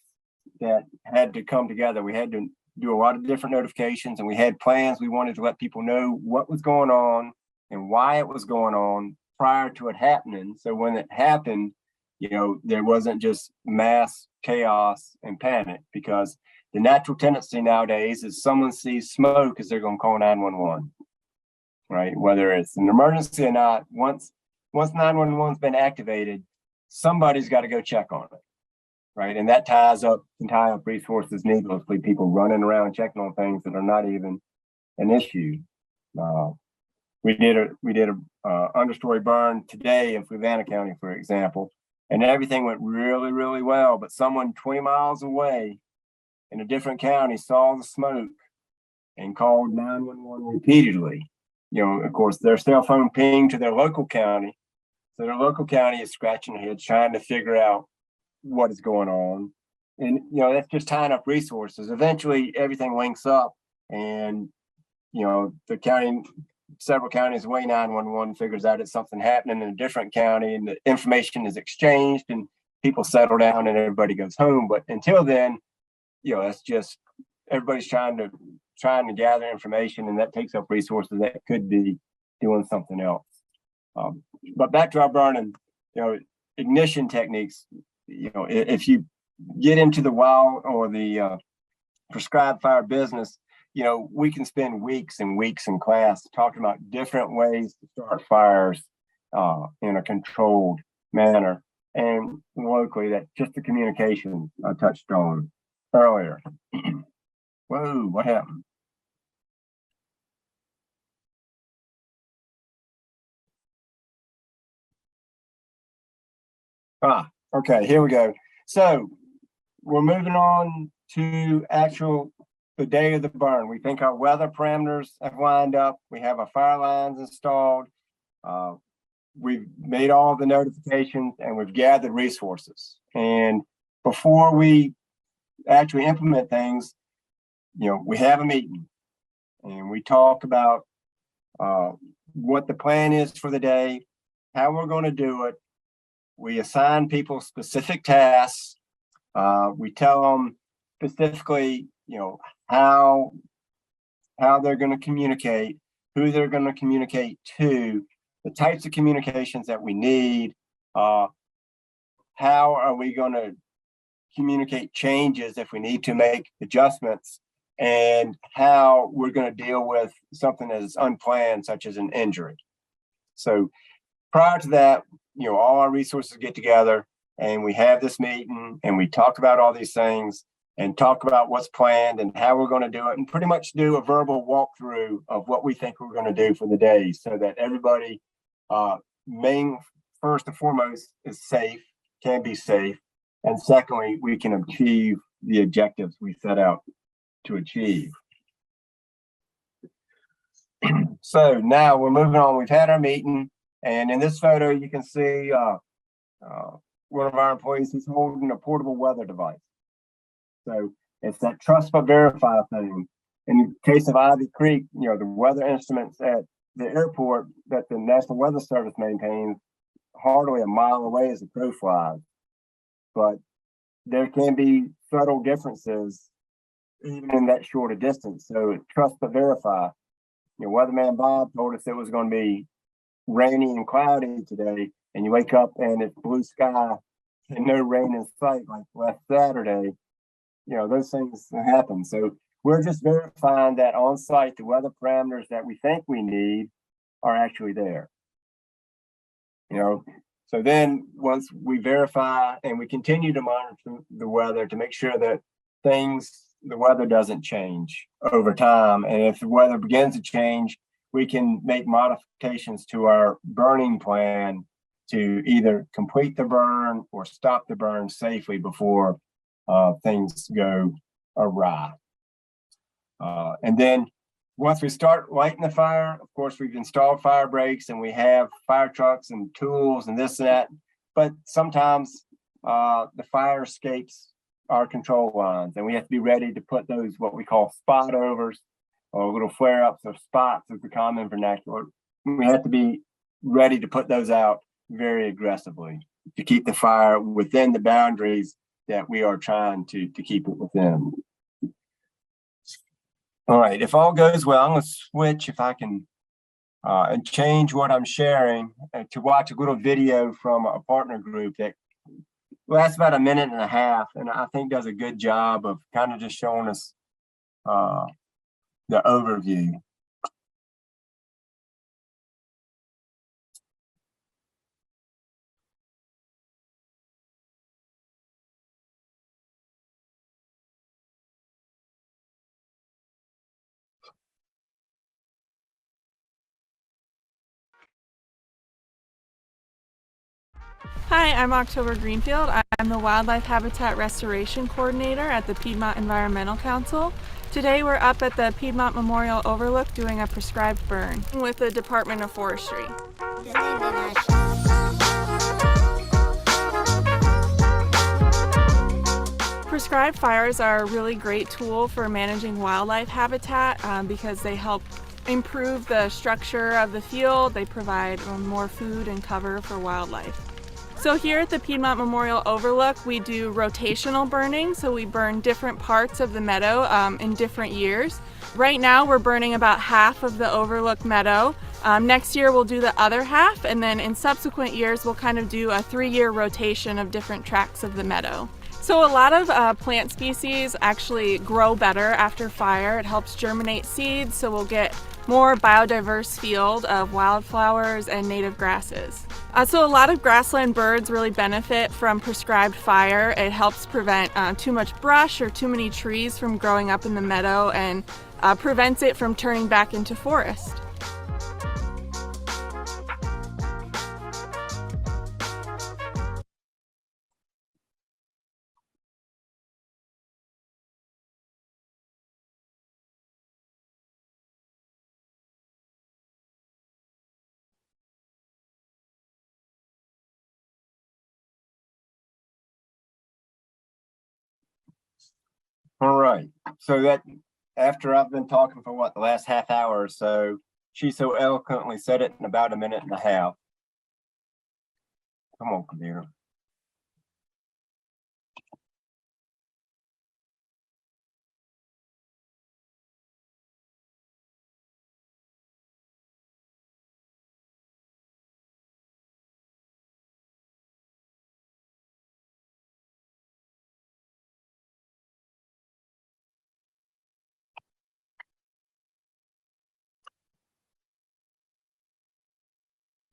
that had to come together. We had to do a lot of different notifications, and we had plans. We wanted to let people know what was going on and why it was going on prior to it happening. So when it happened, there wasn't just mass chaos and panic, because the natural tendency nowadays is someone sees smoke as they're going to call 911, right? Whether it's an emergency or not, once 911's been activated, somebody's got to go check on it, right? And that ties up resources needlessly, people running around checking on things that are not even an issue. We did a understory burn today in Fruvanna County, for example, and everything went really, really well. But someone 20 miles away in a different county saw the smoke and called 911 repeatedly. Of course, their cell phone pinged to their local county. So their local county is scratching their heads trying to figure out what is going on. And, that's just tying up resources. Eventually, everything links up, and, the county, several counties away, 911 figures out it's something happening in a different county, and the information is exchanged and people settle down and everybody goes home. But until then, that's just everybody's trying to gather information, and that takes up resources that could be doing something else. But back to our burning, ignition techniques. If you get into the wild or the prescribed fire business, we can spend weeks and weeks in class talking about different ways to start fires in a controlled manner. And locally, that's just the communication I touched on earlier. Whoa, what happened? Okay, here we go. So we're moving on to the day of the burn. We think our weather parameters have lined up. We have our fire lines installed. We've made all the notifications and we've gathered resources. And before we actually implement things, we have a meeting and we talk about what the plan is for the day, how we're going to do it. We assign people specific tasks. We tell them specifically, how they're going to communicate, who they're going to communicate to, the types of communications that we need. How are we going to communicate changes if we need to make adjustments, and how we're going to deal with something that is unplanned, such as an injury. So prior to that, all our resources get together and we have this meeting and we talk about all these things. and talk about what's planned and how we're going to do it, and pretty much do a verbal walkthrough of what we think we're going to do for the day, so that everybody, first and foremost, is safe, can be safe, and secondly, we can achieve the objectives we set out to achieve. So now we're moving on. We've had our meeting, and in this photo, you can see one of our employees. He's holding a portable weather device. So it's that trust but verify thing. In the case of Ivy Creek, you know, the weather instruments at the airport that the National Weather Service maintains hardly a mile away as the crow flies. But there can be subtle differences even in that short a distance. So trust but verify. You know, Weatherman Bob told us it was going to be rainy and cloudy today, and you wake up and it's blue sky and no rain in sight like last Saturday. You know, those things happen. So we're just verifying that on site, the weather parameters that we think we need are actually there. You know, so then once we verify and we continue to monitor the weather to make sure that the weather doesn't change over time. And if the weather begins to change, we can make modifications to our burning plan to either complete the burn or stop the burn safely before things go awry. And then once we start lighting the fire, of course, we've installed fire breaks and we have fire trucks and tools and this and that. But sometimes the fire escapes our control lines, and we have to be ready to put those, what we call spot overs, or little flare ups or spots is the common vernacular. We have to be ready to put those out very aggressively to keep the fire within the boundaries that we are trying to keep it within. All right, if all goes well, I'm going to switch, if I can, and change what I'm sharing to watch a little video from a partner group that lasts about a minute and a half, and I think does a good job of kind of just showing us the overview. Hi, I'm October Greenfield. I'm the Wildlife Habitat Restoration Coordinator at the Piedmont Environmental Council. Today we're up at the Piedmont Memorial Overlook doing a prescribed burn with the Department of Forestry. Prescribed fires are a really great tool for managing wildlife habitat because they help improve the structure of the field. They provide more food and cover for wildlife. So here at the Piedmont Memorial Overlook, we do rotational burning. So we burn different parts of the meadow in different years. Right now we're burning about half of the Overlook meadow. Next year we'll do the other half, and then in subsequent years we'll kind of do a 3-year rotation of different tracts of the meadow. So a lot of plant species actually grow better after fire. It helps germinate seeds, so we'll get more biodiverse field of wildflowers and native grasses. So a lot of grassland birds really benefit from prescribed fire. It helps prevent too much brush or too many trees from growing up in the meadow, and prevents it from turning back into forest. All right, so that after I've been talking for what, the last half hour or so, she so eloquently said it in about a minute and a half. Come on, computer.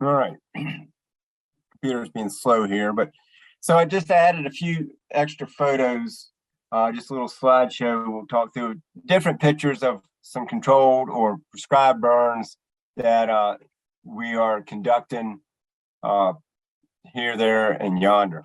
All right, computer's being slow here, but so I just added a few extra photos just a little slideshow. We'll talk through different pictures of some controlled or prescribed burns that we are conducting here, there, and yonder.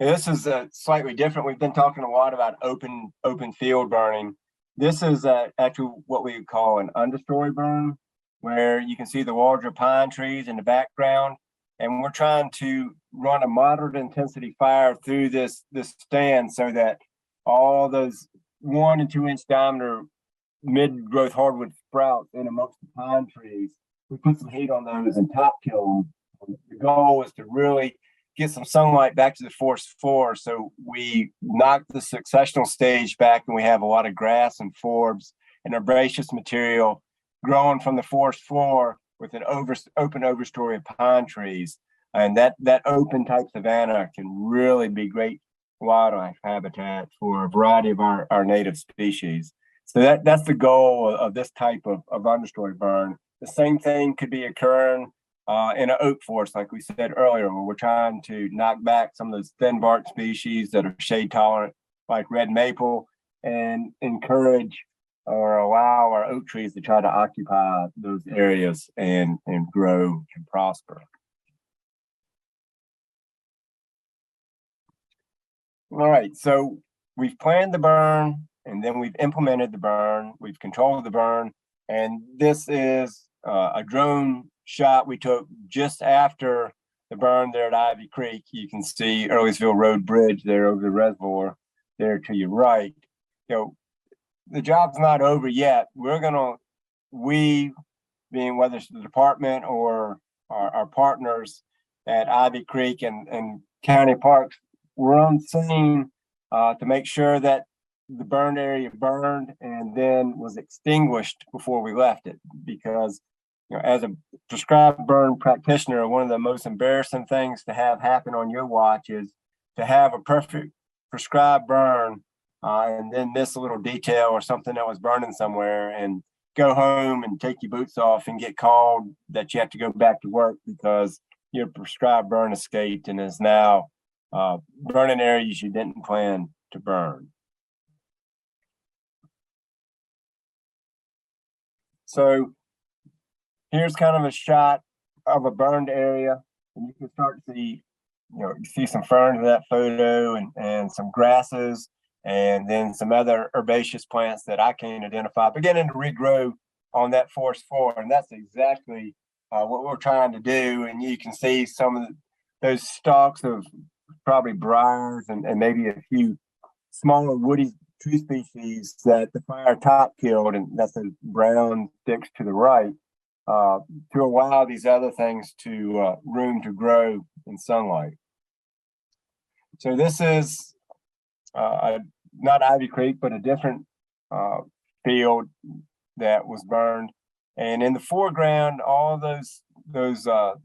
And this is slightly different. We've been talking a lot about open field burning. This is actually what we call an understory burn, where you can see the larger pine trees in the background. And we're trying to run a moderate intensity fire through this stand so that all those 1 and 2 inch diameter mid-growth hardwood sprouts in amongst the pine trees, we put some heat on those and top kill them. The goal is to really get some sunlight back to the forest floor, so we knock the successional stage back and we have a lot of grass and forbs and herbaceous material growing from the forest floor with an open overstory of pine trees. And that open type savanna can really be great wildlife habitat for a variety of our native species. So that's the goal of this type of understory burn. The same thing could be occurring in an oak forest, like we said earlier, where we're trying to knock back some of those thin bark species that are shade tolerant, like red maple, and encourage or allow our oak trees to try to occupy those areas and grow and prosper. All right, so we've planned the burn, and then we've implemented the burn, we've controlled the burn, and this is a drone shot we took just after the burn there at Ivy Creek. You can see Earlysville Road Bridge there over the reservoir there to your right. You know, the job's not over yet. We being whether it's the department or our partners at Ivy Creek and county parks, we're on scene to make sure that the burned area burned and then was extinguished before we left it. Because, you know, as a prescribed burn practitioner, one of the most embarrassing things to have happen on your watch is to have a perfect prescribed burn and then miss a little detail or something that was burning somewhere, and go home and take your boots off and get called that you have to go back to work because your prescribed burn escaped and is now burning areas you didn't plan to burn. So here's kind of a shot of a burned area, and you can start to see, you see some ferns in that photo and some grasses, and then some other herbaceous plants that I can't identify beginning to regrow on that forest floor. And that's exactly what we're trying to do. And you can see some of those stalks of probably briars and maybe a few smaller woody tree species that the fire top killed, and that's the brown sticks to the right, to allow these other things to room to grow in sunlight. So this is not Ivy Creek, but a different field that was burned. And in the foreground, all those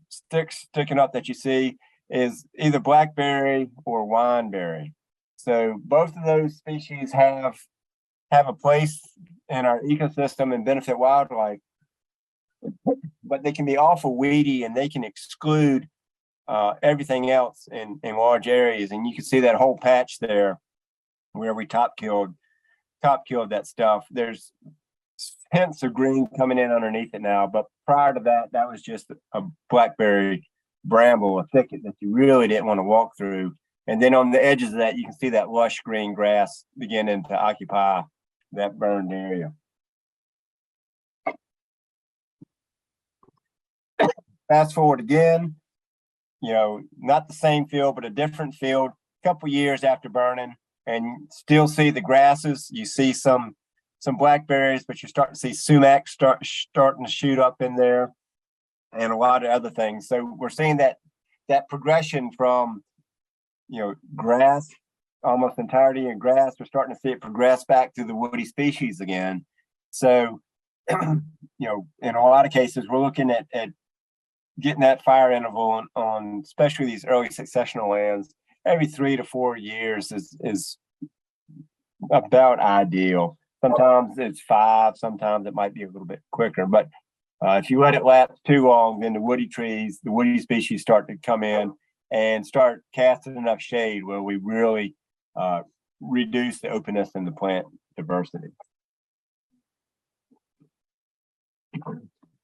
sticks sticking up that you see is either blackberry or wineberry. So both of those species have a place in our ecosystem and benefit wildlife, but they can be awful weedy and they can exclude everything else in large areas. And you can see that whole patch there where we top killed that stuff. There's hints of green coming in underneath it now, but prior to that, that was just a blackberry bramble, a thicket that you really didn't want to walk through. And then on the edges of that, you can see that lush green grass beginning to occupy that burned area. Fast forward again, not the same field, but a different field, a couple years after burning, and still see the grasses. You see some blackberries, but you're starting to see sumac starting to shoot up in there, and a lot of other things. So we're seeing that progression from grass, almost entirety in grass. We're starting to see it progress back to the woody species again. So, in a lot of cases, we're looking at getting that fire interval on especially these early successional lands every 3 to 4 years is about ideal. Sometimes it's 5, sometimes it might be a little bit quicker, but if you let it lapse too long, then the woody species start to come in and start casting enough shade where we really reduce the openness in the plant diversity.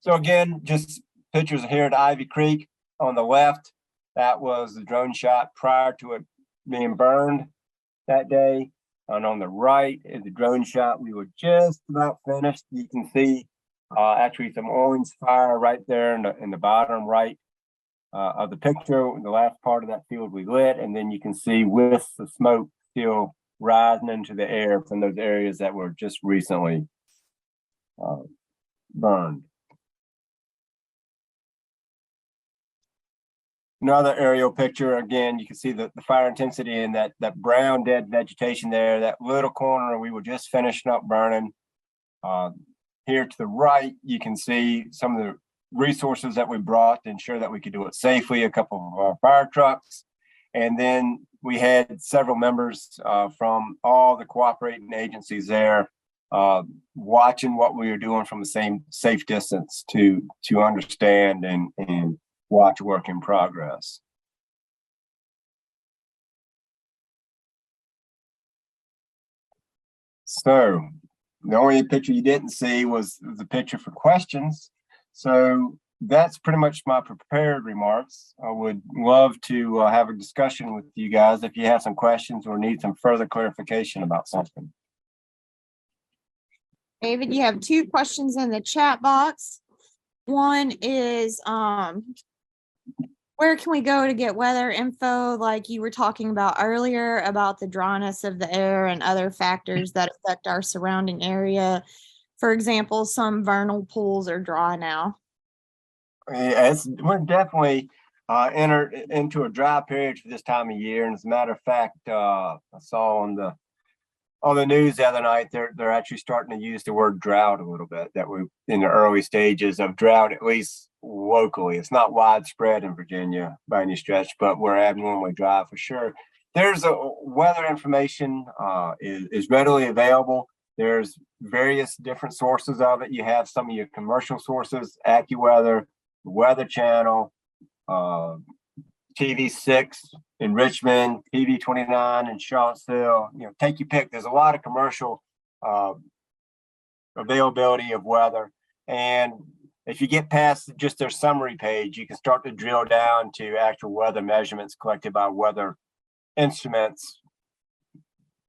So again, just pictures here at Ivy Creek. On the left, that was the drone shot prior to it being burned that day. And on the right is the drone shot. We were just about finished. You can see actually some orange fire right there in the bottom right of the picture. The last part of that field we lit, and then you can see wisps of smoke still rising into the air from those areas that were just recently burned. Another aerial picture, again, you can see the fire intensity in that brown dead vegetation there, that little corner we were just finishing up burning. Here to the right, you can see some of the resources that we brought to ensure that we could do it safely, a couple of our fire trucks. And then we had several members from all the cooperating agencies there watching what we were doing from the same safe distance to understand and watch work in progress. So the only picture you didn't see was the picture for questions. So that's pretty much my prepared remarks. I would love to have a discussion with you guys if you have some questions or need some further clarification about something. David, you have 2 questions in the chat box. One is, where can we go to get weather info, like you were talking about earlier, about the dryness of the air and other factors that affect our surrounding area? For example, some vernal pools are dry now. Yes, we're definitely entered into a dry period for this time of year. And as a matter of fact, I saw on the news the other night, they're actually starting to use the word drought a little bit, that we're in the early stages of drought, at least locally. It's not widespread in Virginia by any stretch, but we're abnormally dry for sure. There's weather information is readily available. There's various different sources of it. You have some of your commercial sources, AccuWeather, Weather Channel, TV6 in Richmond, TV29 in Charlottesville. You know, take your pick. There's a lot of commercial availability of weather. And if you get past just their summary page, you can start to drill down to actual weather measurements collected by weather instruments,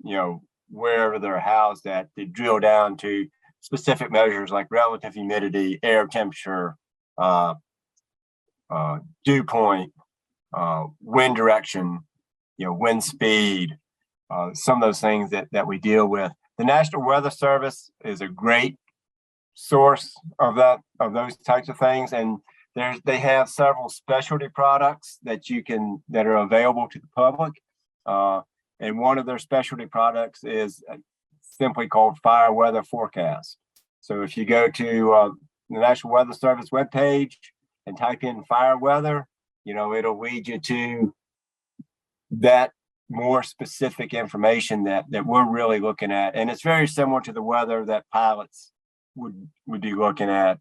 you know, wherever they're housed at. They drill down to specific measures like relative humidity, air temperature, dew point, wind direction, you know, wind speed, some of those things that we deal with. The National Weather Service is a great source of those types of things, and they have several specialty products that are available to the public. And one of their specialty products is simply called Fire Weather Forecast. So if you go to the National Weather Service webpage and type in fire weather, you know, it'll lead you to that more specific information that we're really looking at. And it's very similar to the weather that pilots would be looking at.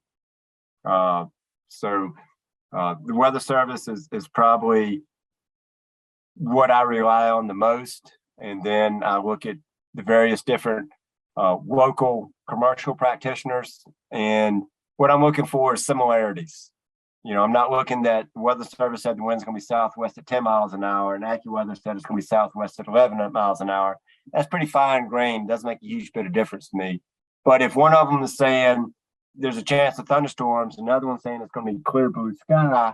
So the Weather Service is probably what I rely on the most. And then I look at the various different local commercial practitioners, and what I'm looking for is similarities. You know, I'm not looking that the Weather Service said the wind's going to be southwest at 10 miles an hour, and AccuWeather said it's going to be southwest at 11 miles an hour. That's pretty fine grained. Doesn't make a huge bit of difference to me. But if one of them is saying there's a chance of thunderstorms, another one saying it's going to be clear blue sky,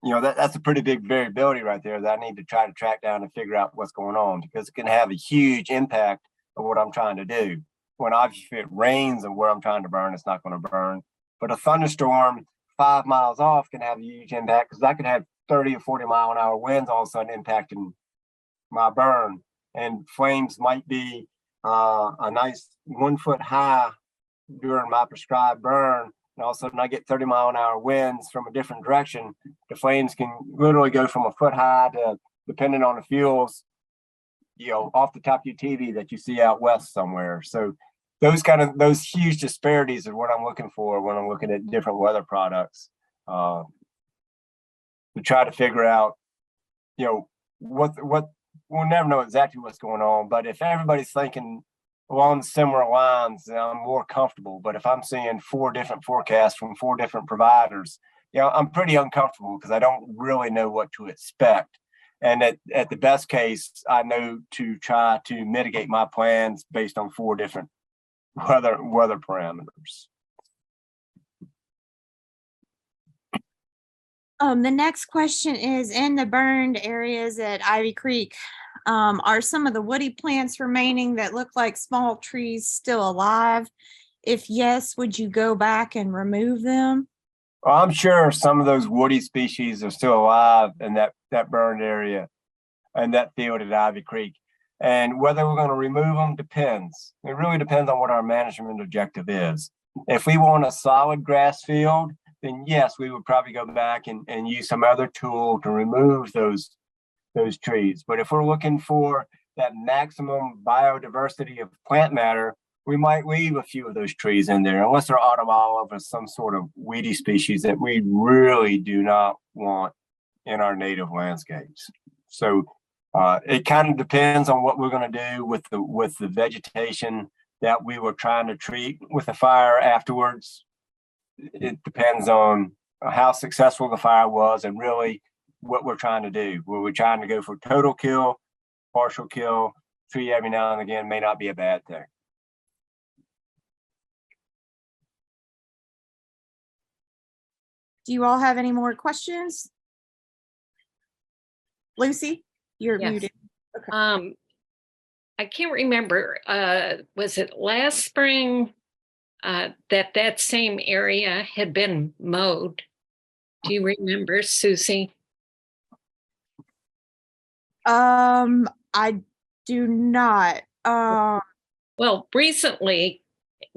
you know, that's a pretty big variability right there that I need to try to track down and figure out what's going on, because it can have a huge impact of what I'm trying to do. When obviously if it rains and where I'm trying to burn, it's not going to burn. But a thunderstorm 5 miles off can have a huge impact, because I could have 30 or 40 mile an hour winds all of a sudden impacting my burn. And flames might be a nice 1 foot high during my prescribed burn, and all of a sudden I get 30 mile an hour winds from a different direction. The flames can literally go from a foot high to, depending on the fuels, you know, off the top of your TV that you see out west somewhere. So those huge disparities are what I'm looking for when I'm looking at different weather products, to try to figure out, you know, what we'll never know exactly what's going on, but if everybody's thinking along similar lines, then I'm more comfortable. But if I'm seeing 4 different forecasts from 4 different providers, I'm pretty uncomfortable because I don't really know what to expect. And at the best case, I know to try to mitigate my plans based on 4 different weather parameters. The next question is, in the burned areas at Ivy Creek, are some of the woody plants remaining that look like small trees still alive? If yes, would you go back and remove them? Well, I'm sure some of those woody species are still alive in that burned area and that field at Ivy Creek. And whether we're going to remove them depends. It really depends on what our management objective is. If we want a solid grass field, then yes, we would probably go back and use some other tool to remove those trees. But if we're looking for that maximum biodiversity of plant matter, we might leave a few of those trees in there, unless they're autumnal of some sort of weedy species that we really do not want in our native landscapes. So it kind of depends on what we're going to do with the vegetation that we were trying to treat with the fire afterwards. It depends on how successful the fire was and really what we're trying to do. Were we trying to go for total kill, partial kill, tree every now and again may not be a bad thing. Do you all have any more questions? Lucy, you're Yes. muted. I can't remember, was it last spring that same area had been mowed? Do you remember, Susie? I do not. Well, recently.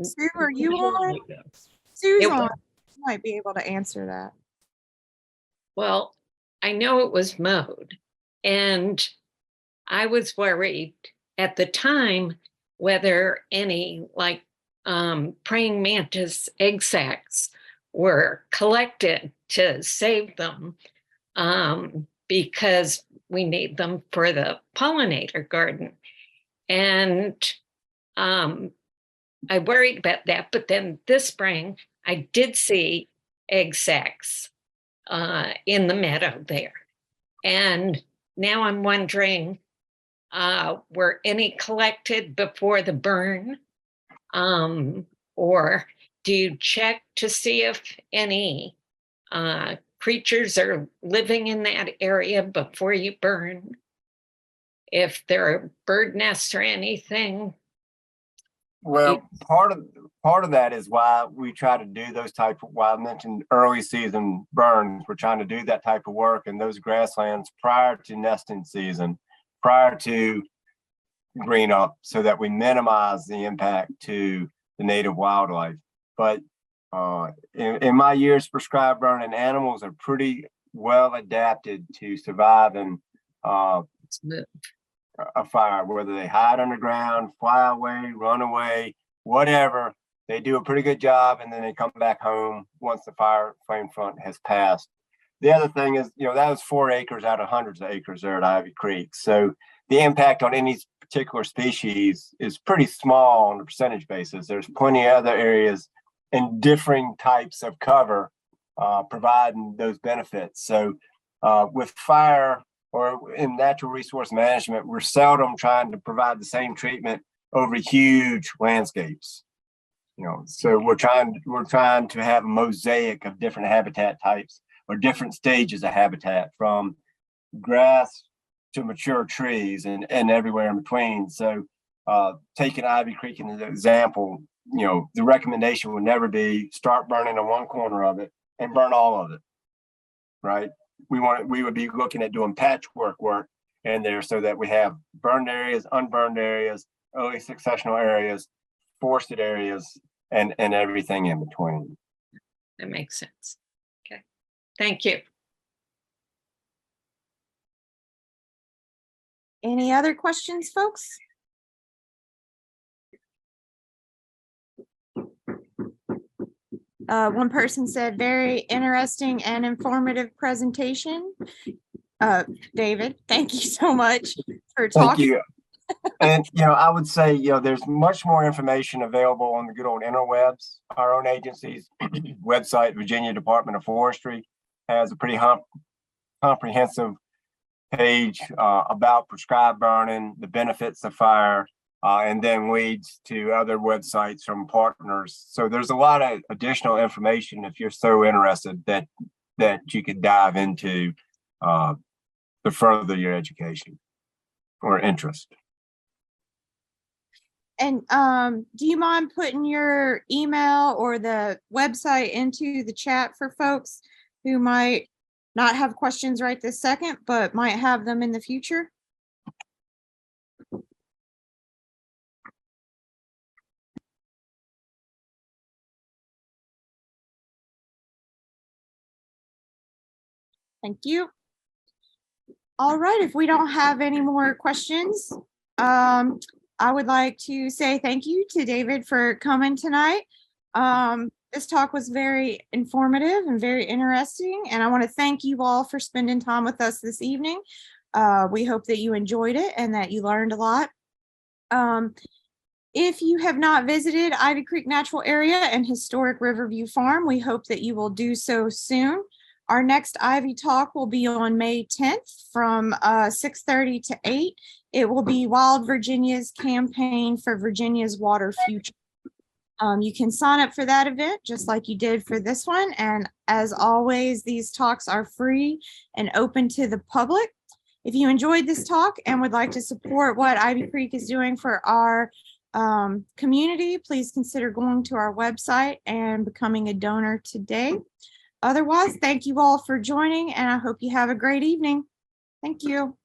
Sue, are you on? Sue's It on. was. She might be able to answer that. Well, I know it was mowed, and I was worried at the time whether any praying mantis egg sacs were collected to save them, because we need them for the pollinator garden. And I worried about that, but then this spring I did see egg sacs in the meadow there. And now I'm wondering, were any collected before the burn? Or do you check to see if any creatures are living in that area before you burn? If there are bird nests or anything? Well, part of that is why we try to do those type of, why I mentioned early season burns. We're trying to do that type of work in those grasslands prior to nesting season, prior to green up, so that we minimize the impact to the native wildlife. But in my years prescribed burning, animals are pretty well adapted to surviving a fire, whether they hide underground, fly away, run away, whatever. They do a pretty good job, and then they come back home once the fire flame front has passed. The other thing is, that was 4 acres out of hundreds of acres there at Ivy Creek. So the impact on any particular species is pretty small on a percentage basis. There's plenty of other areas in differing types of cover providing those benefits. So with fire, or in natural resource management, we're seldom trying to provide the same treatment over huge landscapes. So we're trying to have a mosaic of different habitat types or different stages of habitat, from grass to mature trees and everywhere in between. So taking Ivy Creek as an example, the recommendation would never be start burning in one corner of it and burn all of it, right? We would be looking at doing patchwork work in there so that we have burned areas, unburned areas, early successional areas, forested areas, and everything in between. That makes sense. Okay. Thank you. Any other questions, folks? One person said, very interesting and informative presentation. David, thank you so much. for Thank talking. you. And, I would say, there's much more information available on the good old interwebs. Our own agency's website, Virginia Department of Forestry, has a pretty comprehensive page about prescribed burning, the benefits of fire, and then leads to other websites from partners. So there's a lot of additional information if you're so interested that you could dive into to further your education or interest. And do you mind putting your email or the website into the chat for folks who might not have questions right this second, but might have them in the future? Thank you. All right, if we don't have any more questions, I would like to say thank you to David for coming tonight. This talk was very informative and very interesting, and I want to thank you all for spending time with us this evening. We hope that you enjoyed it and that you learned a lot. If you have not visited Ivy Creek Natural Area and Historic Riverview Farm, we hope that you will do so soon. Our next Ivy Talk will be on May 10th from 6:30 to 8. It will be Wild Virginia's campaign for Virginia's water future. You can sign up for that event just like you did for this one. And as always, these talks are free and open to the public. If you enjoyed this talk and would like to support what Ivy Creek is doing for our community, please consider going to our website and becoming a donor today. Otherwise, thank you all for joining, and I hope you have a great evening. Thank you.